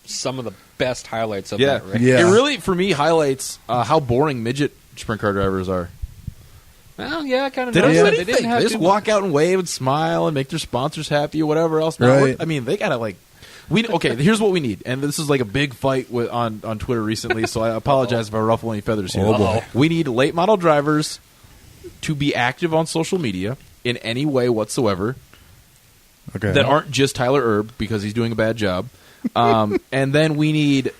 some of the best highlights of that race. Yeah. It really, for me, highlights how boring midget sprint car drivers are. Well, yeah, I kind of They don't noticed do that. anything. They didn't have They just too walk out and wave and smile and make their sponsors happy or whatever else. Now, Right. I mean, they gotta like. Here's what we need, and this is like a big fight on Twitter recently. So I apologize if I ruffle any feathers here. Oh, boy. We need late model drivers to be active on social media in any way whatsoever Okay. that aren't just Tyler Erb because he's doing a bad job. And then we need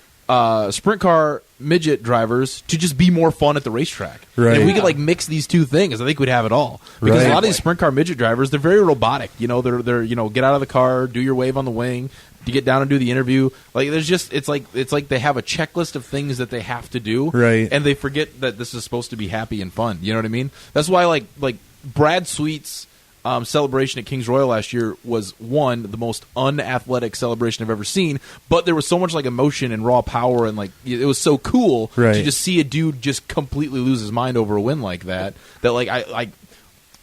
sprint car midget drivers to just be more fun at the racetrack. Right. And if we could like mix these two things, I think we'd have it all. Because a Right. lot of these sprint car midget drivers, they're very robotic. You know, they're get out of the car, do your wave on the wing, to get down and do the interview. Like there's just it's like they have a checklist of things that they have to do. Right. And they forget that this is supposed to be happy and fun. You know what I mean? That's why like Brad Sweet's celebration at Kings Royal last year was the most unathletic celebration I've ever seen, but there was so much like emotion and raw power, and like it was so cool Right. to just see a dude just completely lose his mind over a win like that. That like I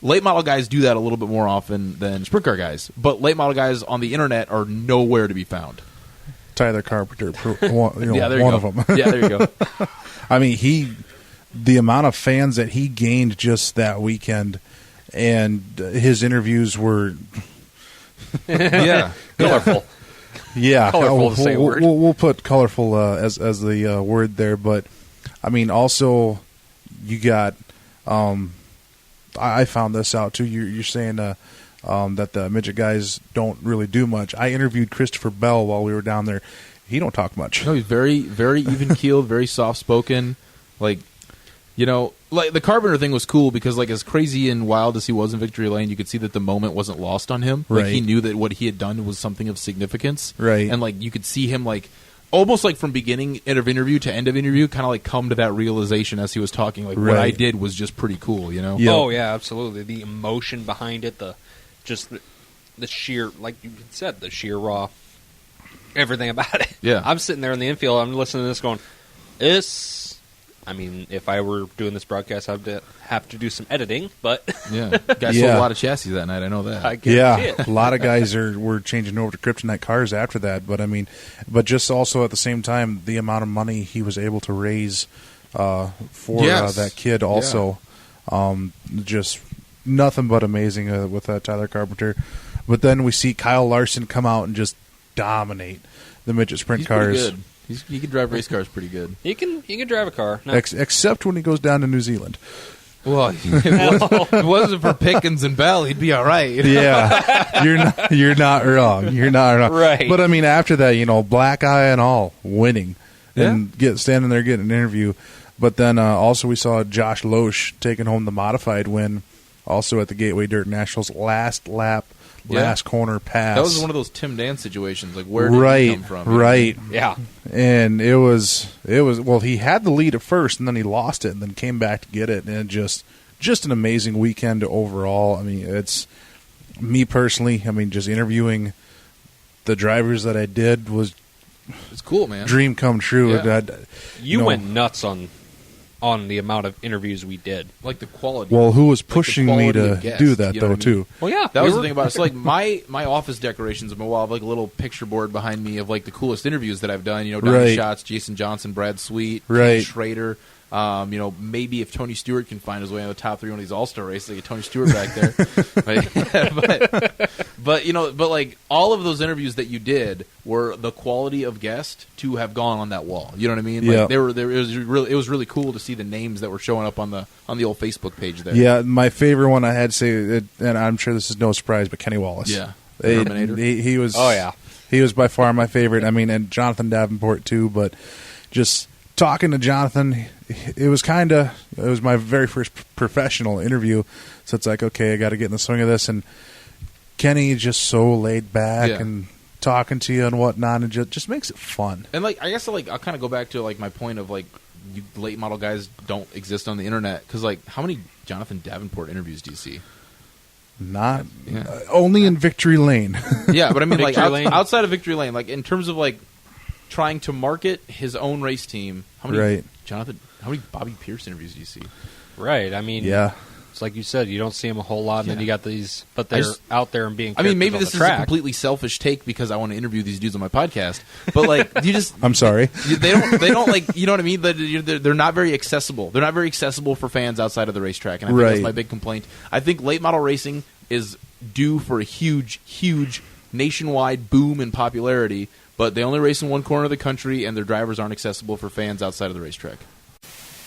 late model guys do that a little bit more often than sprint car guys, but late model guys on the internet are nowhere to be found. Tyler Carpenter, there One of them. Yeah, there you go. I mean, the amount of fans that he gained just that weekend, and his interviews were, Yeah, colorful. yeah, Colorful to say a word. We'll put colorful as the word there, but I mean, also you got. I found this out too. You're saying that the midget guys don't really do much. I interviewed Christopher Bell while we were down there. He don't talk much. No, he's very, very even keeled, very soft spoken. Like, like the Carpenter thing was cool because, like, as crazy and wild as he was in Victory Lane, you could see that the moment wasn't lost on him. Like, Right. he knew that what he had done was something of significance. Right. And like, you could see him like almost like from beginning of interview to end of interview, kind of like come to that realization as he was talking. Like, what I Right. did was just pretty cool. Yeah. Oh yeah, absolutely. The emotion behind it, the sheer, like you said, the sheer raw, everything about it. Yeah. I'm sitting there in the infield. I'm listening to this, going, "This." I mean, if I were doing this broadcast, I'd have to do some editing, but Yeah, guys sold Yeah. a lot of chassis that night. I know that. I guarantee Yeah, it. a lot of guys were changing over to Kryptonite cars after that. But I mean, just also at the same time, the amount of money he was able to raise for Yes. that kid also, just nothing but amazing with Tyler Carpenter. But then we see Kyle Larson come out and just dominate the midget sprint He's cars. pretty good. He can drive race cars pretty good. You can drive a car. No. Except when he goes down to New Zealand. Well, if it wasn't for Pickens and Bell, he'd be all right. Yeah, you're not wrong. You're not wrong. Right. But I mean, after that, black eye and all, winning and standing there getting an interview. But then also we saw Josh Loesch taking home the modified win, also at the Gateway Dirt Nationals, last lap, last corner pass. That was one of those Tim Dan situations. Like, where did he come from? Right. Yeah. And it was well, he had the lead at first, and then he lost it, and then came back to get it, and just an amazing weekend overall. I mean, it's me personally. I mean, just interviewing the drivers that I did was It's cool, man. dream come true. Yeah. You went nuts on the amount of interviews we did. Like the quality. Well, who was Like the pushing me quality to of guest, do that you know though what I mean? too? Well, yeah. That we was the were- thing about it. So, like, my office decorations on my wall have like a little picture board behind me of like the coolest interviews that I've done. Donnie Right. Schatz, Jason Johnson, Brad Sweet, Right. Ken Schrader. Maybe if Tony Stewart can find his way on the top 3 on these All-Star races, like get Tony Stewart back there. but like all of those interviews that you did were the quality of guest to have gone on that wall. You know what I mean? Like, Yeah. it was really cool to see the names that were showing up on the old Facebook page there. Yeah, my favorite one I had to say, and I'm sure this is no surprise, but Kenny Wallace. Yeah. Terminator. He was. Oh, yeah. He was by far my favorite. I mean, and Jonathan Davenport too. But just talking to Jonathan, it was my very first professional interview. So it's like, okay, I got to get in the swing of this. And Kenny just so laid back Yeah. and talking to you and whatnot, and just makes it fun. And like, I guess I'll kind of go back to like my point of like, you late model guys don't exist on the internet because like, how many Jonathan Davenport interviews do you see? Not Yeah. only in Victory Lane. Yeah, but I mean, like Victory Lane. outside of Victory Lane, like in terms of like trying to market his own race team, how many Right. Jonathan? How many Bobby Pierce interviews do you see? Right. I mean, Yeah. It's like you said, you don't see them a whole lot, and then Yeah. you got these, but they're out there and being. I mean, maybe characters this on the is a track. completely selfish take because I want to interview these dudes on my podcast. But like, you just I'm sorry. they don't like, you know what I mean? They're not very accessible. They're not very accessible for fans outside of the racetrack, and I think Right. that's my big complaint. I think late model racing is due for a huge nationwide boom in popularity, but they only race in one corner of the country, and their drivers aren't accessible for fans outside of the racetrack.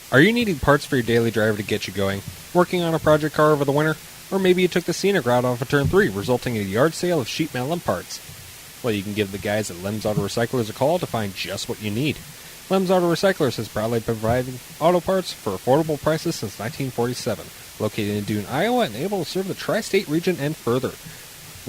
Are you needing parts for your daily driver to get you going? Working on a project car over the winter? Or maybe you took the scenic route off of Turn 3, resulting in a yard sale of sheet metal and parts? Well, you can give the guys at Lem's Auto Recyclers a call to find just what you need. Lem's Auto Recyclers has proudly provided auto parts for affordable prices since 1947. Located in Dune, Iowa, and able to serve the tri-state region and further.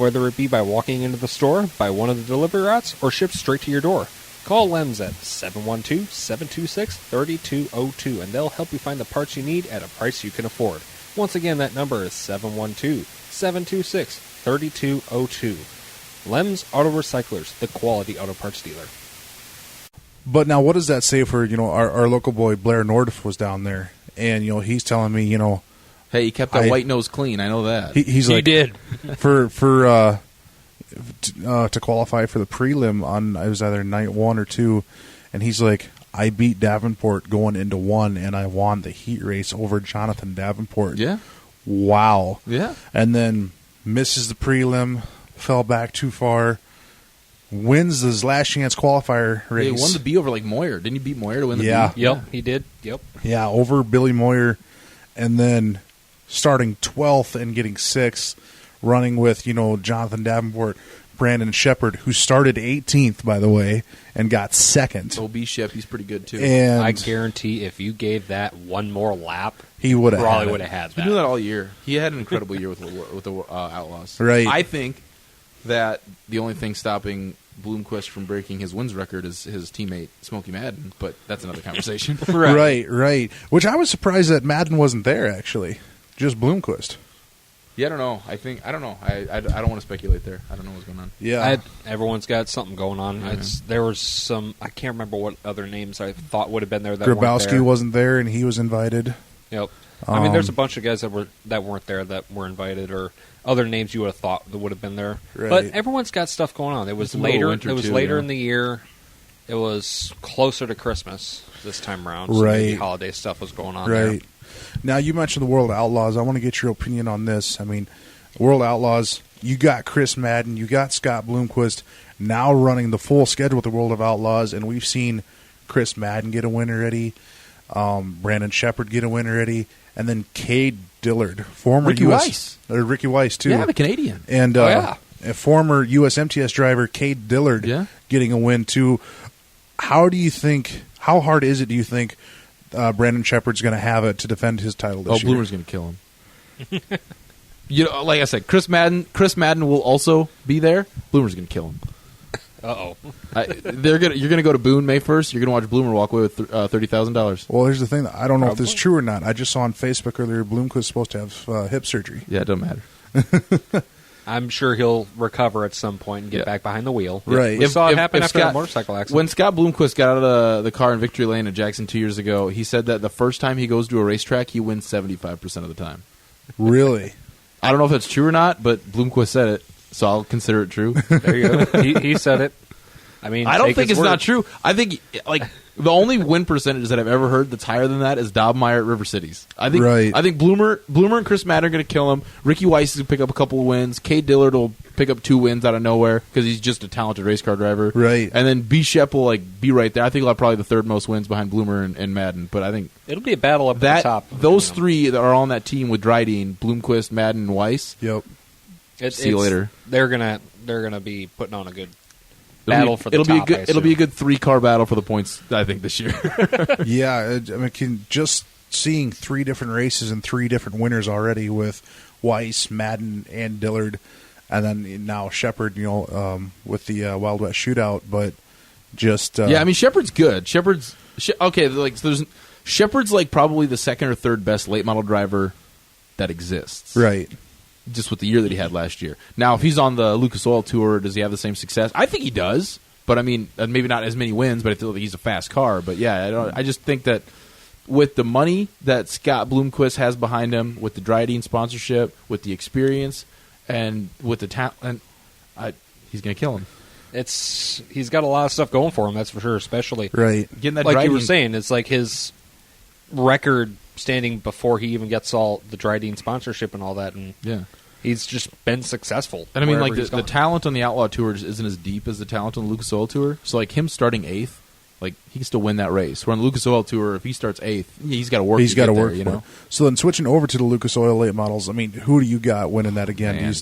Whether it be by walking into the store, by one of the delivery routes, or shipped straight to your door. Call Lems at 712-726-3202, and they'll help you find the parts you need at a price you can afford. Once again, that number is 712-726-3202. Lems Auto Recyclers, the quality auto parts dealer. But now, what does that say for our local boy Blair Nordiff was down there, and he's telling me Hey, he kept that white nose clean. I know that. he's He like did. for to qualify for the prelim on it was either night 1 or 2, and he's like, I beat Davenport going into 1, and I won the heat race over Jonathan Davenport. Yeah. Wow. Yeah. And then misses the prelim, fell back too far, wins his last chance qualifier race. He won the B over like Moyer. Didn't he beat Moyer to win the Yeah. B? Yep, he did. Yep. Yeah, over Billy Moyer, and then starting 12th and getting 6th, running with, Jonathan Davenport, Brandon Shepard, who started 18th, by the way, and got 2nd. OB Shep, he's pretty good too. And I guarantee if you gave that one more lap, he would have probably would have had He that. knew that all year. He had an incredible year with the Outlaws. Right. I think that the only thing stopping Bloomquist from breaking his wins record is his teammate Smokey Madden, but that's another conversation. Right. Which I was surprised that Madden wasn't there, actually. Just Bloomquist. Yeah, I don't know. I don't know. I don't want to speculate there. I don't know what's going on. Yeah. Everyone's got something going on. Mm-hmm. There was some. I can't remember what other names I thought would have been there. That weren't Grabowski there. wasn't there, and he was invited. Yep. I mean, there's a bunch of guys that weren't there that were invited, or other names you would have thought that would have been there. Right. But everyone's got stuff going on. It was It's the middle later. of winter, It was too, later yeah. in the year. It was closer to Christmas this time around. So Right. maybe holiday stuff was going on. Right. Now, you mentioned the World Outlaws. I want to get your opinion on this. I mean, World Outlaws, you got Chris Madden, you got Scott Bloomquist now running the full schedule with the World of Outlaws, and we've seen Chris Madden get a win already, Brandon Shepard get a win already, and then Cade Dillard, former Ricky Weiss. Ricky Weiss, too. Yeah, the Canadian. And Oh, yeah. a former USMTS driver, Cade Dillard, Yeah. getting a win, too. How hard is it, do you think, Brandon Shepard's going to have it to defend his title this year? Bloomer's going to kill him. Like I said, Chris Madden will also be there. Bloomer's going to kill him. Uh-oh. You're gonna go to Boone May 1st. You're gonna watch Bloomer walk away with $30,000. Well, here's the thing. I don't know if this is Probably. true or not. I just saw on Facebook earlier Bloomquist's supposed to have hip surgery. Yeah, it doesn't matter. I'm sure he'll recover at some point and get Yeah. back behind the wheel. Right. We If- saw it happen if after Scott- a motorcycle accident. When Scott Bloomquist got out of the car in Victory Lane at Jackson 2 years ago, he said that the first time he goes to a racetrack, he wins 75% of the time. Really? I don't know if that's true or not, but Bloomquist said it, so I'll consider it true. There you go. He said it. I mean, I don't take think his it's word. not true. I think the only win percentages that I've ever heard that's higher than that is Dobmeyer at River Cities. I think Right. I think Bloomer and Chris Madden are going to kill him. Ricky Weiss is going to pick up a couple of wins. Cade Dillard will pick up 2 wins out of nowhere because he's just a talented race car driver. Right. And then B. Shep will be right there. I think he'll have probably the third most wins behind Bloomer and Madden. But I think It'll be a battle up at the top. those three that are on that team with Dryden, Bloomquist, Madden, and Weiss. Yep. See you later. They're gonna be putting on a good battle for the it'll top. be a good. It'll be a good 3-car battle for the points. I think this year. Yeah. I mean, just seeing 3 different races and 3 different winners already with Weiss, Madden, and Dillard, and then now Shepard, with the Wild West Shootout. But just Yeah, I mean Shepard's good. Shepard's probably the second or third best late model driver that exists. right. Just with the year that he had last year. Now, if he's on the Lucas Oil Tour, does he have the same success? I think he does. But I mean, maybe not as many wins. But I feel like he's a fast car. But yeah, I just think that with the money that Scott Bloomquist has behind him, with the Dryden sponsorship, with the experience, and with the talent, he's going to kill him. He's got a lot of stuff going for him, that's for sure, especially Getting that like Dryden, you were saying, it's like his record standing before he even gets all the Dryden sponsorship and all that, and he's just been successful. And I mean, like he's the talent on the Outlaw Tour just isn't as deep as the talent on the Lucas Oil Tour. So like him starting 8th, like he can still win that race. Where on the Lucas Oil Tour, if he starts 8th, he's got to work. He's got to work. You know. So then switching over to the Lucas Oil late models, I mean, who do you got winning that again? Man.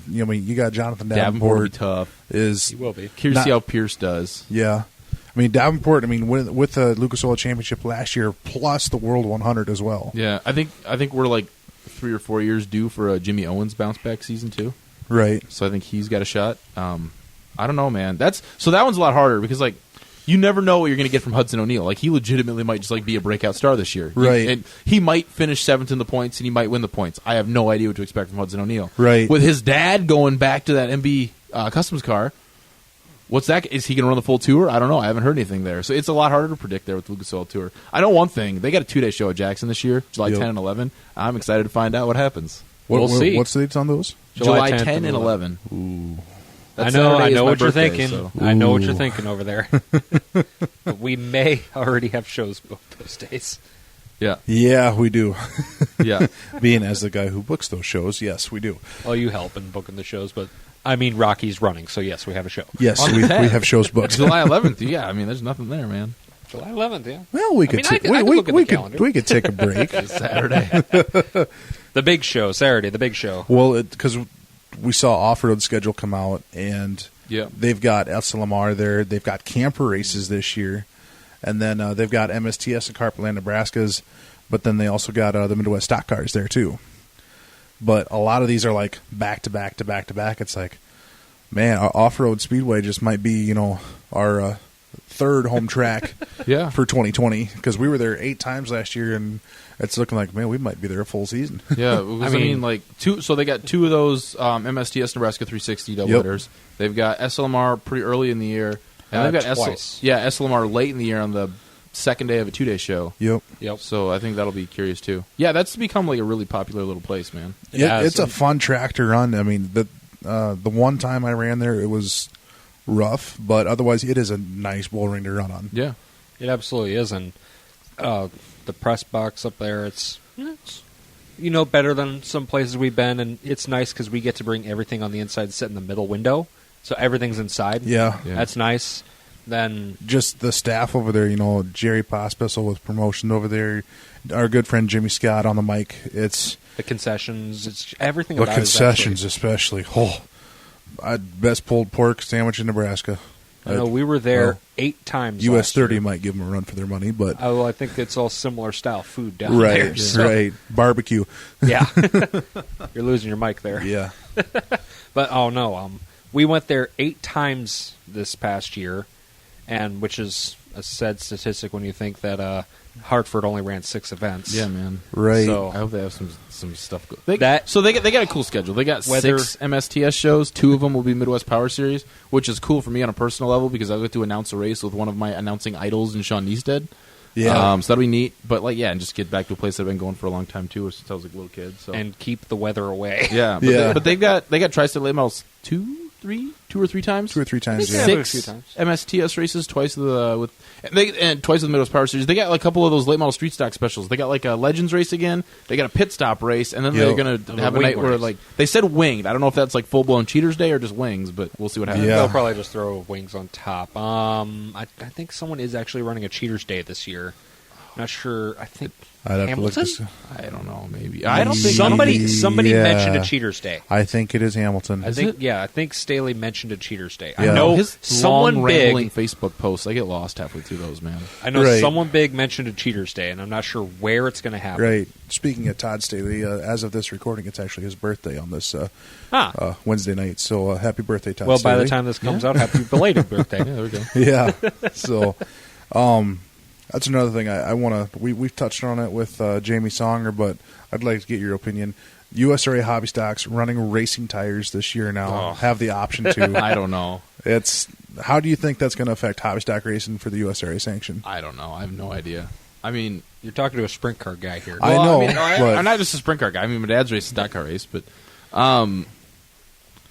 You got Jonathan Davenport will be Davenport. tough. He will be. Curious to see how Pierce does. Yeah. I mean, Davenport, with the Lucas Oil Championship last year, plus the World 100 as well. Yeah, I think we're like 3 or 4 years due for a Jimmy Owens bounce back season 2. Right. So I think he's got a shot. I don't know, man. That one's a lot harder because like you never know what you're going to get from Hudson O'Neal. Like he legitimately might just like be a breakout star this year. Right. And he might finish 7th in the points and he might win the points. I have no idea what to expect from Hudson O'Neal. Right. With his dad going back to that MB Customs car, what's that? Is he going to run the full tour? I don't know. I haven't heard anything there. So it's a lot harder to predict there with the Lucas Oil Tour. I know one thing. They got a 2-day show at Jackson this year, July 10 and 11. I'm excited to find out what happens. We'll see. What's the dates on those? July 10 and 11. Ooh. That I Saturday is know my what you're birthday, thinking. so- I know what you're Ooh. thinking over there. But we may already have shows booked those days. Yeah. Yeah, we do. Yeah. Being as the guy who books those shows, yes, we do. Oh, you help in booking the shows, but I mean Rocky's running, so yes, we have a show. Yes, On we the 10th. have shows booked. July 11th. Yeah, I mean, there's nothing there, man. July 11th, yeah. Well, we I could mean, I take could- I could look at the calendar. we could take a break. Saturday. The big show, Saturday, the big show. Well, because we saw off-road schedule come out, and Yeah. they've got SLMR there. They've got camper races this year, and then they've got MSTS and Carpetland, Nebraska's, but then they also got the Midwest stock cars there too. But a lot of these are like back to back to back to back. It's like, man, our off-road speedway just might be our third home track Yeah. for 2020, because we were there 8 times last year, and it's looking like, man, we might be there a full season. Yeah, because, I mean, like two. So they got 2 of those MSTS Nebraska 360 doubleheaders. They've got SLMR pretty early in the year, and they've got twice. SLMR late in the year on the second day of a 2-day show. Yep. Yep. So I think that'll be curious too. Yeah, that's become like a really popular little place, man. Yeah, has. it's a fun track to run. I mean, the one time I ran there, it was rough, but otherwise, it is a nice bull ring to run on. Yeah, It absolutely is, and the press box up there, it's better than some places we've been, and it's nice because we get to bring everything on the inside, sit in the middle window, so everything's inside. Yeah. Yeah. That's nice. Then Just the staff over there, Jerry Pospisil with promotion over there, our good friend Jimmy Scott on the mic. It's the concessions, it's everything the about it is concessions, especially. Best pulled pork sandwich in Nebraska. I know we were there Well, 8 times. US last 30 year. might give them a run for their money, but I think it's all similar style food down there. right, so- right, barbecue. Yeah, you're losing your mic there. Yeah, But we went there 8 times this past year, and which is a sad statistic when you think that Hartford only ran 6 events. yeah, man. right. So- I hope they have some stuff. They got a cool schedule. They got Whether- 6 MSTS shows. 2 of them will be Midwest Power Series, which is cool for me on a personal level because I get to announce a race with one of my announcing idols in Sean Neisted. Yeah. So that'll be neat. But and just get back to a place that I've been going for a long time too, since I was a little kid. So and keep the weather away. yeah, Yeah. but they got Tri-State late models 2 or 3 times. 2 or 3 times. Yeah. Yeah. Six. 6 A few times. MSTS races, twice with twice with the Midwest Power Series. They got like a couple of those late model street stock specials. They got like a Legends race again. They got a pit stop race, and then they're Yep. going to And a have a wing night where race. like they said winged. I don't know if that's like full blown Cheaters Day or just wings, but we'll see what happens. Yeah. They'll probably just throw wings on top. I think someone is actually running a Cheaters Day this year. Not sure. I think I'd have Hamilton? to look this. I don't know. Maybe I don't think Somebody Yeah. mentioned a Cheaters Day. I think it is Hamilton. Is I it? think Staley mentioned a Cheaters Day. Yeah. I know his someone long rambling big. Facebook posts. I get lost halfway through those, man. I know Right. someone big mentioned a Cheaters Day, and I'm not sure where it's going to happen. Right. Speaking of Todd Staley, as of this recording, it's actually his birthday on this Wednesday night. So happy birthday, Todd Well, Staley. by the time this comes out, happy belated birthday. Yeah, there we go. Yeah. So, that's another thing I want to. We've touched on it with Jamie Songer, but I'd like to get your opinion. USRA Hobby Stocks running racing tires this year now have the option to. I don't know. How do you think that's going to affect hobby stock racing for the USRA sanction? I don't know. I have no idea. I mean, You're talking to a sprint car guy here. I know, I'm not just a sprint car guy. I mean, my dad's raced a stock car race, but I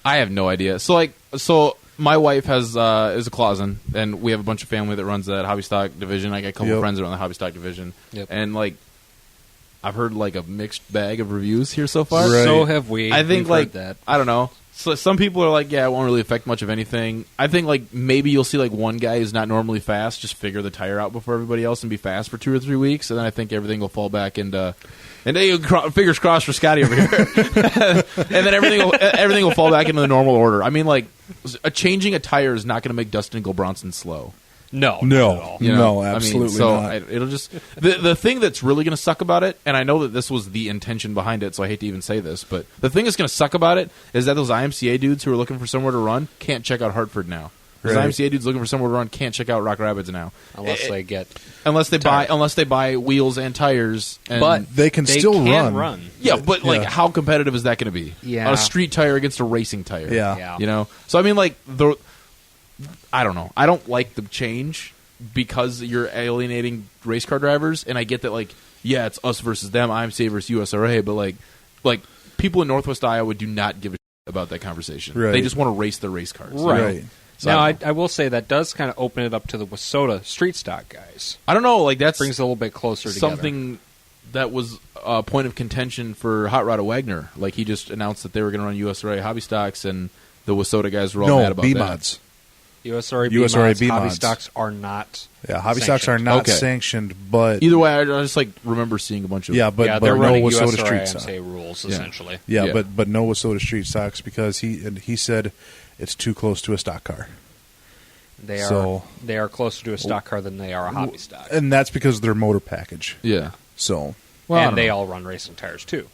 have no idea. So my wife is a Clausen, and we have a bunch of family that runs that hobby stock division. I got a couple of friends that run the hobby stock division, and like I've heard like a mixed bag of reviews here so far. Right. So have we. I think We've like heard that. I don't know. So some people are like, yeah, it won't really affect much of anything. I think like maybe you'll see like one guy who's not normally fast just figure the tire out before everybody else and be fast for 2 or 3 weeks, and then I think everything will fall back into. And then fingers crossed for Scotty over here, and then everything will fall back into the normal order. I mean, like changing a tire is not going to make Dustin Gilbronson slow. No, No, absolutely not. It'll just the thing that's really going to suck about it, and I know that this was the intention behind it, so I hate to even say this, but the thing that's going to suck about it is that those IMCA dudes who are looking for somewhere to run can't check out Hartford now. Those IMCA dudes looking for somewhere to run can't check out Rock Rapids now, unless they buy wheels and tires. And but they can still run. Yeah, but like, how competitive is that going to be? Yeah, a street tire against a racing tire. Yeah. You know. So I mean, like I don't know. I don't like the change because you're alienating race car drivers, and I get that. Like, yeah, it's us versus them, IMCA versus USRA, but like people in Northwest Iowa do not give a shit about that conversation. Right. They just want to race the race cars. Right. So now, I will say that does kind of open it up to the Wissota street stock guys. I don't know. Like that brings it a little bit closer together. Something that was a point of contention for Hot Rod Wagner. Like he just announced that they were going to run USRA hobby stocks, and the Wissota guys were all mad about B-mods. USRA B-mods. Hobby stocks are not. Yeah, hobby stocks are not sanctioned, but either way, I just like remember seeing a bunch of but they're no running Wissota USRA street stock rules essentially. Yeah, but no Wissota street stocks because he said it's too close to a stock car. They are closer to a stock car than they are a hobby stock, and that's because of their motor package. Yeah. So, and they all run racing tires too.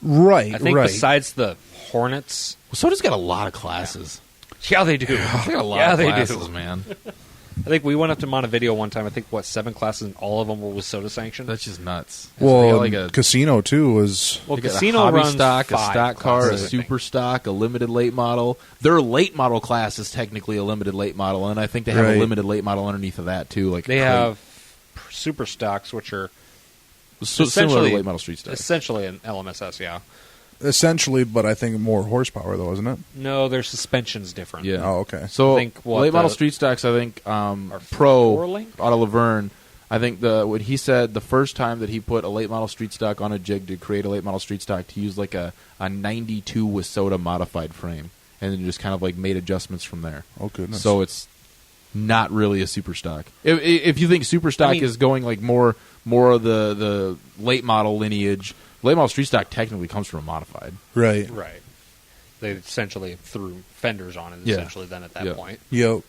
Right. I think besides the Hornets, Wissota got a lot of classes. Yeah, they do. They got a lot of classes, man. I think we went up to Montevideo one time. I think 7 classes, and all of them were Wissota sanctioned. That's just nuts. Well, Casino too was. Well, Casino runs stock, a 5 stock car, a classes, super stock, a limited late model. Their late model class is technically a limited late model, and I think they have a limited late model underneath of that too. Like they have super stocks, which are similar to late model street stock. Essentially an LMSS, yeah. Essentially, but I think more horsepower though, isn't it? No, their suspension's different. Yeah. Oh, okay. So late model street stocks, I think Pro out of Laverne. I think what he said the first time that he put a late model street stock on a jig to create a late model street stock, to use like a 92 Wissota modified frame, and then just kind of like made adjustments from there. Oh goodness! So it's not really a super stock. If you think super stock is going like more of the late model lineage. Late model street stock technically comes from a modified. Right. They essentially threw fenders on it, essentially, then at that point. Yep.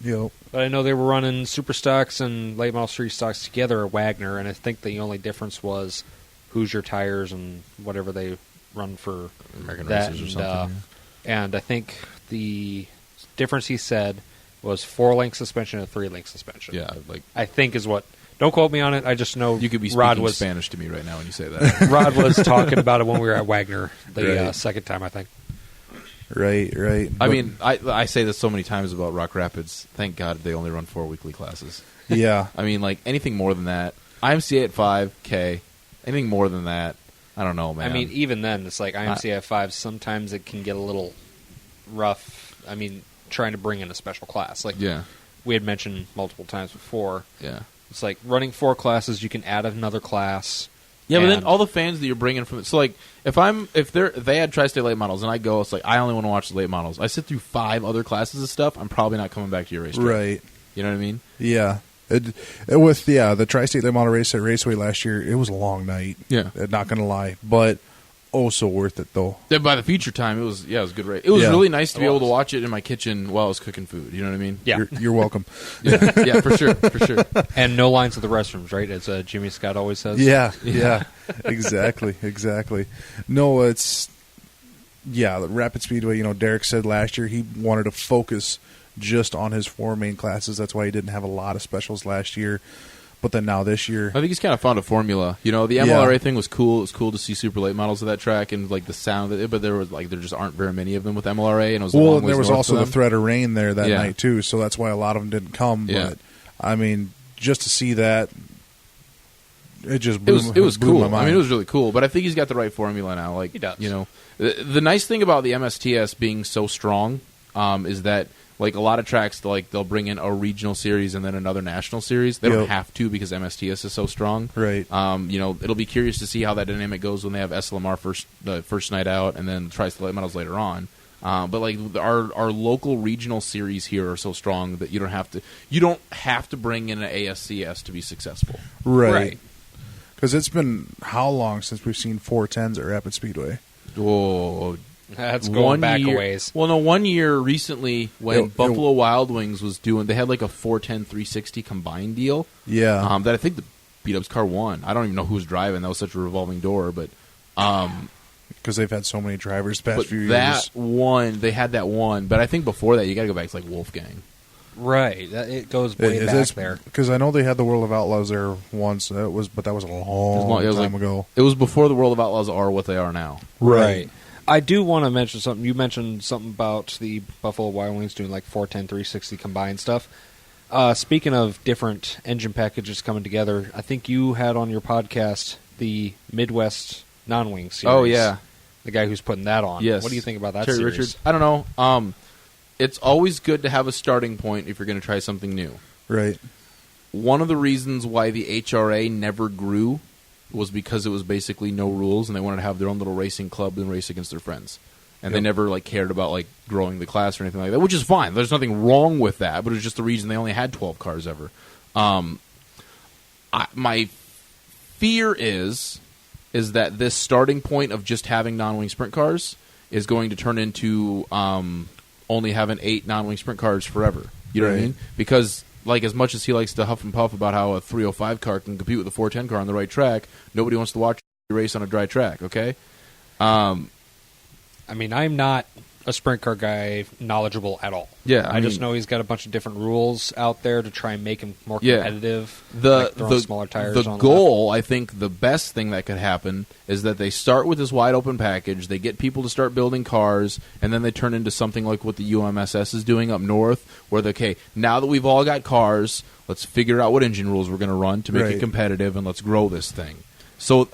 But I know they were running super stocks and late model street stocks together at Wagner, and I think the only difference was Hoosier tires and whatever they run for American that. Racers or something. And I think the difference he said was 4-link suspension and 3-link suspension. Yeah, I think is what. Don't quote me on it. I just know you could be Rod speaking was Spanish to me right now when you say that. Rod was talking about it when we were at Wagner the second time, I think. Right. I mean, I say this so many times about Rock Rapids. Thank God they only run 4 weekly classes. Yeah. I mean, like anything more than that, IMCA at 5K. Anything more than that, I don't know, man. I mean, even then, it's like IMCA at 5. Sometimes it can get a little rough. I mean, trying to bring in a special class, like we had mentioned multiple times before. Yeah. It's like running 4 classes, you can add another class. Yeah, but then all the fans that you're bringing from it. So, like, if they had Tri-State late models, and I go, it's like I only want to watch the late models. I sit through 5 other classes of stuff. I'm probably not coming back to your racetrack. Right. You know what I mean? Yeah. With the Tri-State late model race at Raceway last year, it was a long night. Yeah. Not going to lie, but so worth it though. Then by the feature time, it was a good race. It was really nice to be able to watch it in my kitchen while I was cooking food. You know what I mean? Yeah, you're welcome. yeah, for sure. And no lines at the restrooms, right? As Jimmy Scott always says. Yeah. Exactly. No, it's the Rapid Speedway. Derek said last year he wanted to focus just on his 4 main classes. That's why he didn't have a lot of specials last year. But then now this year, I think he's kind of found a formula. The MLRA thing was cool. It was cool to see super late models of that track and like the sound of it. But there just aren't very many of them with MLRA, and it was a long ways there was north also for the threat of rain there that night too. So that's why a lot of them didn't come. Yeah. But I mean, just to see that, it just it was blew cool. my mind. I mean, it was really cool. But I think he's got the right formula now. Like He does. You know, the nice thing about the MSTS being so strong is that like a lot of tracks, like they'll bring in a regional series and then another national series. They don't have to because MSTS is so strong. Right. You know, it'll be curious to see how that dynamic goes when they have SLMR the first night out and then Tri-State Late Models later on. But like our local regional series here are so strong that you don't have to bring in an ASCS to be successful. Right. Because it's been how long since we've seen 410s at Rapid Speedway? Oh, That's going back a ways. Well, no, 1 year recently when Buffalo Wild Wings was doing, they had like a 410 360 combined deal. Yeah. That I think the beat-ups car won. I don't even know who was driving. That was such a revolving door, but because they've had so many drivers the past few years. That one, they had that one, but I think before that you got to go back to like Wolfgang. Right. It goes way back there. Because I know they had the World of Outlaws there once, but that was a long time ago. It was before the World of Outlaws are what they are now. Right. I do want to mention something. You mentioned something about the Buffalo Wild Wings doing like 410, 360 combined stuff. Speaking of different engine packages coming together, I think you had on your podcast the Midwest non-wing series. Oh, yeah. The guy who's putting that on. Yes. What do you think about that Terry series? Richards. I don't know. It's always good to have a starting point if you're going to try something new. Right. One of the reasons why the HRA never grew was because it was basically no rules, and they wanted to have their own little racing club and race against their friends. And they never like cared about like growing the class or anything like that, which is fine. There's nothing wrong with that, but it was just the reason they only had 12 cars ever. My fear is that this starting point of just having non-wing sprint cars is going to turn into only having 8 non-wing sprint cars forever. You know what I mean? Because like as much as he likes to huff and puff about how a 305 car can compete with a 410 car on the right track, nobody wants to watch you race on a dry track, okay? I mean, I'm not a sprint car guy knowledgeable at all. Yeah, I just know he's got a bunch of different rules out there to try and make him more Yeah. competitive. The smaller tires. The on goal, I think, the best thing that could happen is that they start with this wide open package. They get people to start building cars, and then they turn into something like what the UMSS is doing up north, where now that we've all got cars, let's figure out what engine rules we're going to run to make it competitive, and let's grow this thing. So.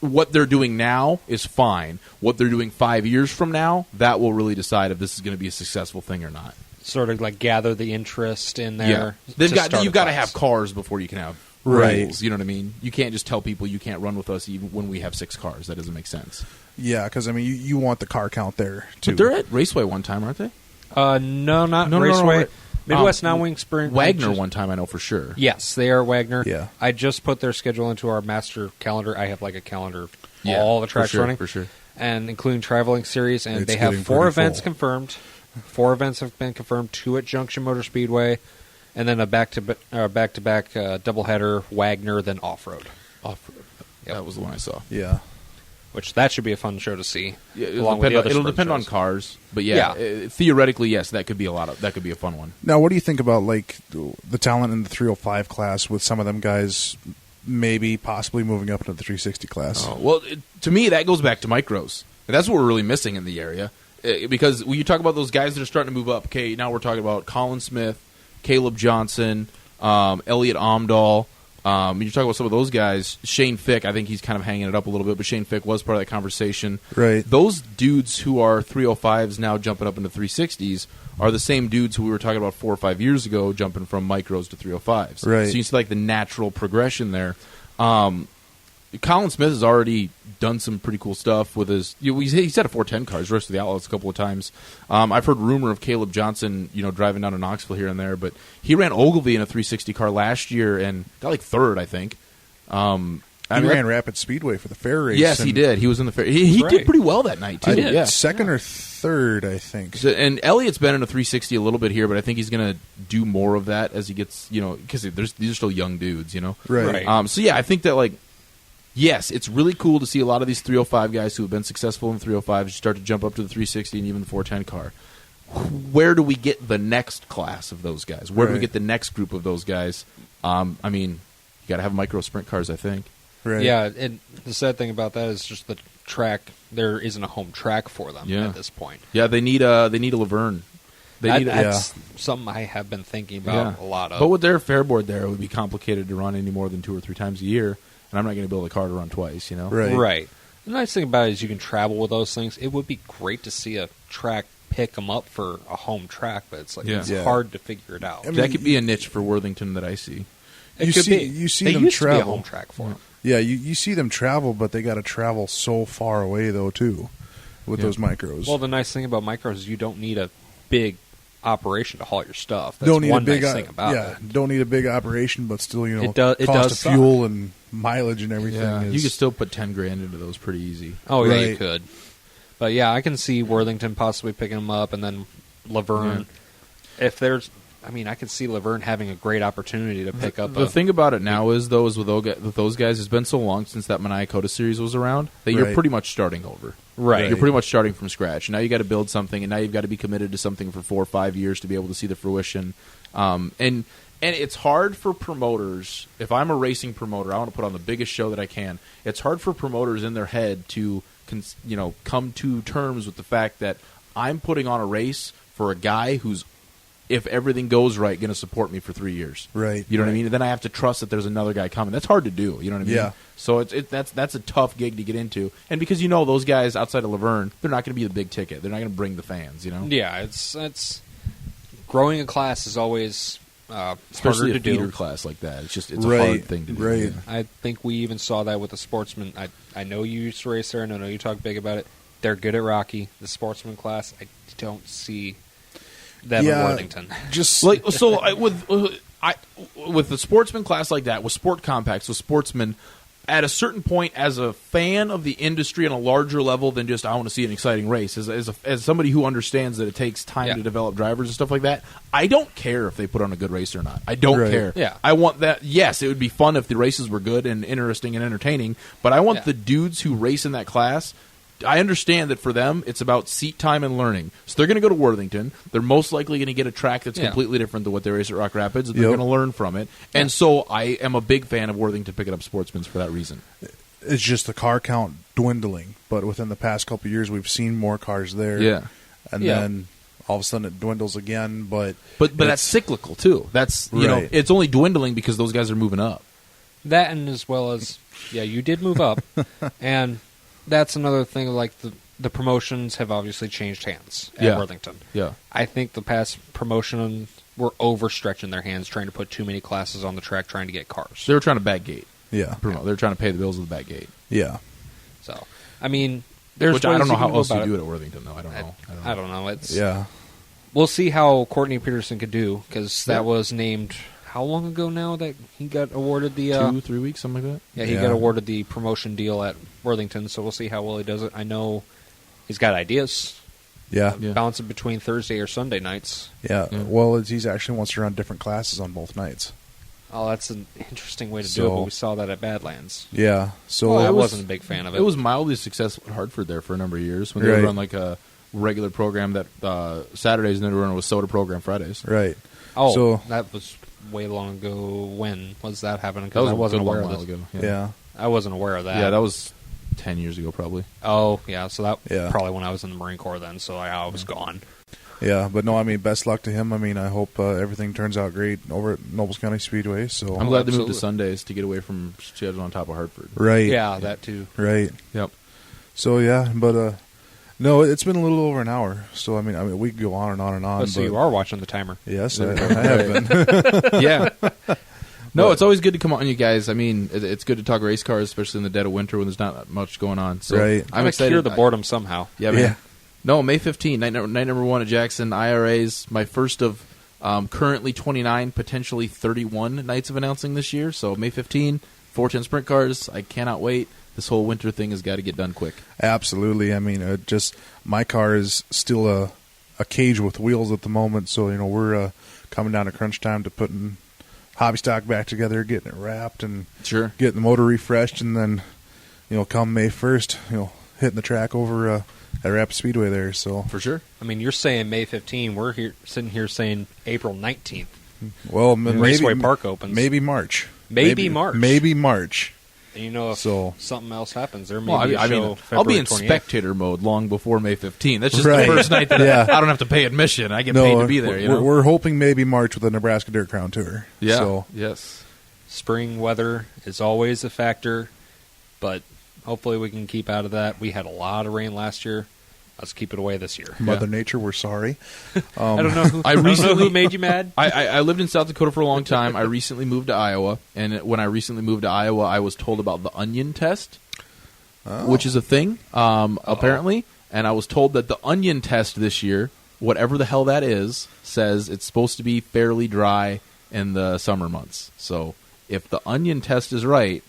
What they're doing now is fine. What they're doing 5 years from now, that will really decide if this is going to be a successful thing or not. Sort of like gather the interest in there. You've got to have cars before you can have rules. You know what I mean? You can't just tell people you can't run with us even when we have 6 cars. That doesn't make sense. Yeah, because I mean, you want the car count there too. But they're at Raceway one time, aren't they? No, not Raceway. No. Midwest non-wing sprint. Wagner one time, I know for sure. Yes, they are Wagner. Yeah. I just put their schedule into our master calendar. I have like a calendar, all the tracks running. For sure. And including traveling series, and It's they have getting 4 pretty events full. confirmed. 4 events have been confirmed, 2 at Junction Motor Speedway, and then a back-to-back doubleheader, Wagner, then off-road. Off-road. That was the one I saw. Yeah. Which that should be a fun show to see. Yeah, It'll depend on cars, but theoretically, yes, that could be that could be a fun one. Now, what do you think about like the talent in the 305 class with some of them guys maybe possibly moving up into the 360 class? Well, to me, that goes back to micros. And that's what we're really missing in the area. Because when you talk about those guys that are starting to move up, okay, now we're talking about Colin Smith, Caleb Johnson, Elliot Omdahl. You talk about some of those guys. Shane Fick, I think he's kind of hanging it up a little bit, but Shane Fick was part of that conversation. Right. Those dudes who are 305s now jumping up into 360s are the same dudes who we were talking about 4 or 5 years ago jumping from micros to 305s. Right. So you see like the natural progression there. Colin Smith has already done some pretty cool stuff with his. He's had a 410 car. He's raced the Outlaws a couple of times. I've heard rumor of Caleb Johnson, driving down to Knoxville here and there, but he ran Ogilvy in a 360 car last year and got like 3rd, I think. He ran Rapid Speedway for the fair race. Yes, he did. He was in the fair. He did pretty well that night too. Yeah, 2nd or 3rd, I think. So, and Elliot's been in a 360 a little bit here, but I think he's going to do more of that as he gets, because these are still young dudes, Right. So yeah, I think that like. Yes, it's really cool to see a lot of these 305 guys who have been successful in 305s start to jump up to the 360 and even the 410 car. Where do we get the next class of those guys? Where do we get the next group of those guys? I mean, you got to have micro sprint cars, I think. Right. Yeah, and the sad thing about that is just the track. There isn't a home track for them at this point. Yeah, they need a Laverne. That's something I have been thinking about a lot of. But with their fair board there, it would be complicated to run any more than 2 or 3 times a year. and I'm not going to build a car to run twice. Right. The nice thing about it is you can travel with those things. It would be great to see a track pick them up for a home track, but it's hard to figure it out. I mean, that could be a niche for Worthington that I see. You see they them used travel. To be a home track for them. Yeah, you see them travel, but they got to travel so far away though too, with those micros. Well, the nice thing about micros is you don't need a big operation to haul your stuff. That's don't need one a big nice thing about it. Don't need a big operation, but still, it cost does of suck. fuel and mileage and everything. Yeah, is, you could still put $10,000 into those pretty easy. Oh yeah, you Right. could. But yeah, I can see Worthington possibly picking them up, and then Laverne. If there's, I could see Laverne having a great opportunity to pick up. The thing about it now is, though, is with those guys, it's been so long since that Maniacota series was around that you're Right. pretty much starting over. Right. You're pretty much starting from scratch. Now you got to build something, and now you've got to be committed to something for 4 or 5 years to be able to see the fruition. And it's hard for promoters. If I'm a racing promoter, I want to put on the biggest show that I can. It's hard for promoters in their head to come to terms with the fact that I'm putting on a race for a guy who's, if everything goes right, going to support me for 3 years. Right. You know what I mean? And then I have to trust that there's another guy coming. That's hard to do. You know what I mean? Yeah. So that's a tough gig to get into. And because those guys outside of Laverne, they're not going to be the big ticket. They're not going to bring the fans. Yeah, it's growing a class is always Especially harder a to feeder do. class like that. It's a hard thing to do. Right. Yeah. I think we even saw that with the Sportsman. I know you used to race there, and I know you talk big about it. They're good at Rocky. The Sportsman class, I don't see them in Worthington. Just Like with the sportsman class like that, with sport compacts, with sportsmen, at a certain point, as a fan of the industry on a larger level than just I want to see an exciting race, as somebody who understands that it takes time to develop drivers and stuff like that, I don't care if they put on a good race or not. I don't care. Yeah. I want that. Yes, it would be fun if the races were good and interesting and entertaining, but I want the dudes who race in that class. I understand that for them, it's about seat time and learning. So they're going to go to Worthington. They're most likely going to get a track that's completely different than what they race at Rock Rapids. And they're going to learn from it. And so I am a big fan of Worthington picking up Sportsman's for that reason. it's just the car count dwindling. But within the past couple of years, we've seen more cars there. Yeah. And then all of a sudden it dwindles again. But that's cyclical too. That's it's only dwindling because those guys are moving up. That, and as well as you did move up, and that's another thing. Like the promotions have obviously changed hands at Worthington. Yeah, I think the past promotion were overstretching their hands, trying to put too many classes on the track, trying to get cars. they were trying to back gate. Yeah. They're trying to pay the bills with the back gate. Yeah. So, I mean, there's Which I don't know how else you do do it at Worthington, though. I don't know. I don't know. It's We'll see how Courtney Peterson could do, because that was named how long ago now that he got awarded the 2-3 weeks, something like that. Yeah, he got awarded the promotion deal at Worthington. So we'll see how well he does it. I know he's got ideas. Yeah. Balancing between Thursday or Sunday nights. Yeah. Well, he's actually wants to run different classes on both nights. Oh, that's an interesting way to do it, but we saw that at Badlands. Yeah. So I wasn't a big fan of it. It was mildly successful at Hartford there for a number of years when they would run like a regular program that Saturdays, and then they run a soda program Fridays. Right. Oh, so that was way long ago. When was that happening? That was I wasn't aware of while this. ago. Yeah. I wasn't aware of that. Yeah, that was 10 years ago probably. Oh, yeah. So that probably when I was in the Marine Corps then. So I was gone. Yeah, but no, I mean, best luck to him. I mean, I hope everything turns out great over at Nobles County Speedway. So I'm glad they moved to Sundays to get away from scheduling on top of Hartford. Right. Yeah, that too. Right. Yep. So yeah, but no, it's been a little over an hour. So I mean, we could go on and on and on. So you are watching the timer. Yes, I have been. Yeah. No, it's always good to come on, you guys. I mean, it's good to talk race cars, especially in the dead of winter when there's not much going on. So I'm excited. Cure the boredom somehow. Yeah, man. No, May 15, night number 1 at Jackson. IRAs, my first of currently 29, potentially 31 nights of announcing this year. So May 15, 410 sprint cars. I cannot wait. This whole winter thing has got to get done quick. Absolutely. I mean, just my car is still a cage with wheels at the moment. So we're coming down to crunch time to putting hobby stock back together, getting it wrapped, and getting the motor refreshed, and then come May 1st, hitting the track over at Rapid Speedway there. So for sure. I mean, you're saying May 15. We're sitting here saying April 19th. Well, Raceway Park opens. Maybe March. Maybe March. Maybe March. And if something else happens, there may be a I show. mean, I'll be in 28th. spectator mode long before May 15. That's just the first night that I don't have to pay admission. I get paid to be there. We're hoping maybe March with the Nebraska Dirt Crown Tour. Yeah. So, yes. spring weather is always a factor, but hopefully we can keep out of that. We had a lot of rain last year. Let's keep it away this year. Mother Nature, we're sorry. I don't know who, I don't know who made you mad. I lived in South Dakota for a long time. I recently moved to Iowa, and when I recently moved to Iowa, I was told about the onion test, which is a thing, apparently. And I was told that the onion test this year, whatever the hell that is, says it's supposed to be fairly dry in the summer months. So if the onion test is right,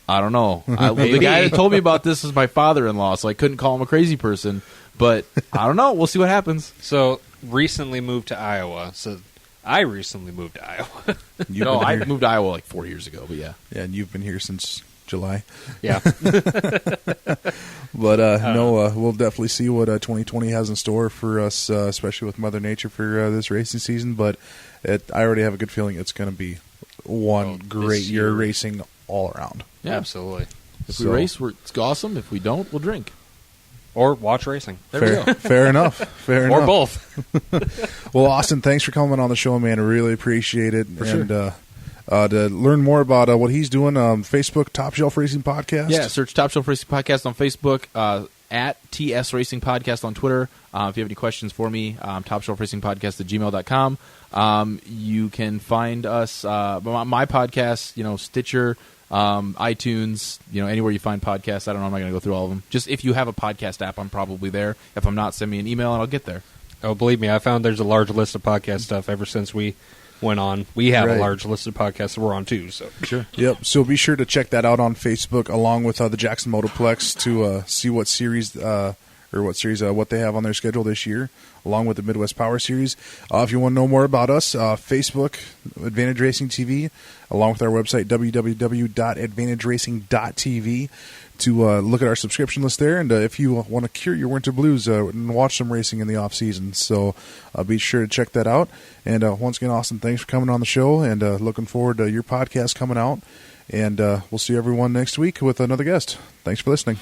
I don't know. The guy that told me about this is my father-in-law, so I couldn't call him a crazy person. But I don't know. We'll see what happens. So recently moved to Iowa. So I recently moved to Iowa. I moved to Iowa like 4 years ago. But yeah, and you've been here since July. Yeah. But we'll definitely see what 2020 has in store for us, especially with Mother Nature for this racing season. But I already have a good feeling it's going to be one great year racing all around. Yeah, absolutely. If we race, it's awesome. If we don't, we'll drink. Or watch racing. There we go. Fair enough. Fair enough. Or both. Well, Austin, thanks for coming on the show, man. I really appreciate it. For and sure. To learn more about what he's doing, Facebook, Top Shelf Racing Podcast. Yeah, search Top Shelf Racing Podcast on Facebook, at TS Racing Podcast on Twitter. If you have any questions for me, topshelfracingpodcast@gmail.com. You can find us, my podcast, Stitcher, iTunes, anywhere you find podcasts. I don't know, I'm not going to go through all of them. Just if you have a podcast app, I'm probably there. If I'm not, send me an email and I'll get there. Oh, believe me, I found there's a large list of podcast stuff ever since we went on. We have a large list of podcasts that we're on too. So sure. Yep. So be sure to check that out on Facebook, along with the Jackson Motoplex, to see what series what they have on their schedule this year, along with the Midwest Power Series. If you want to know more about us, Facebook, Advantage Racing TV, along with our website, www.advantageracing.tv, to look at our subscription list there. And if you want to cure your winter blues and watch some racing in the off season, so be sure to check that out. And once again, Austin, thanks for coming on the show, and looking forward to your podcast coming out. And we'll see everyone next week with another guest. Thanks for listening.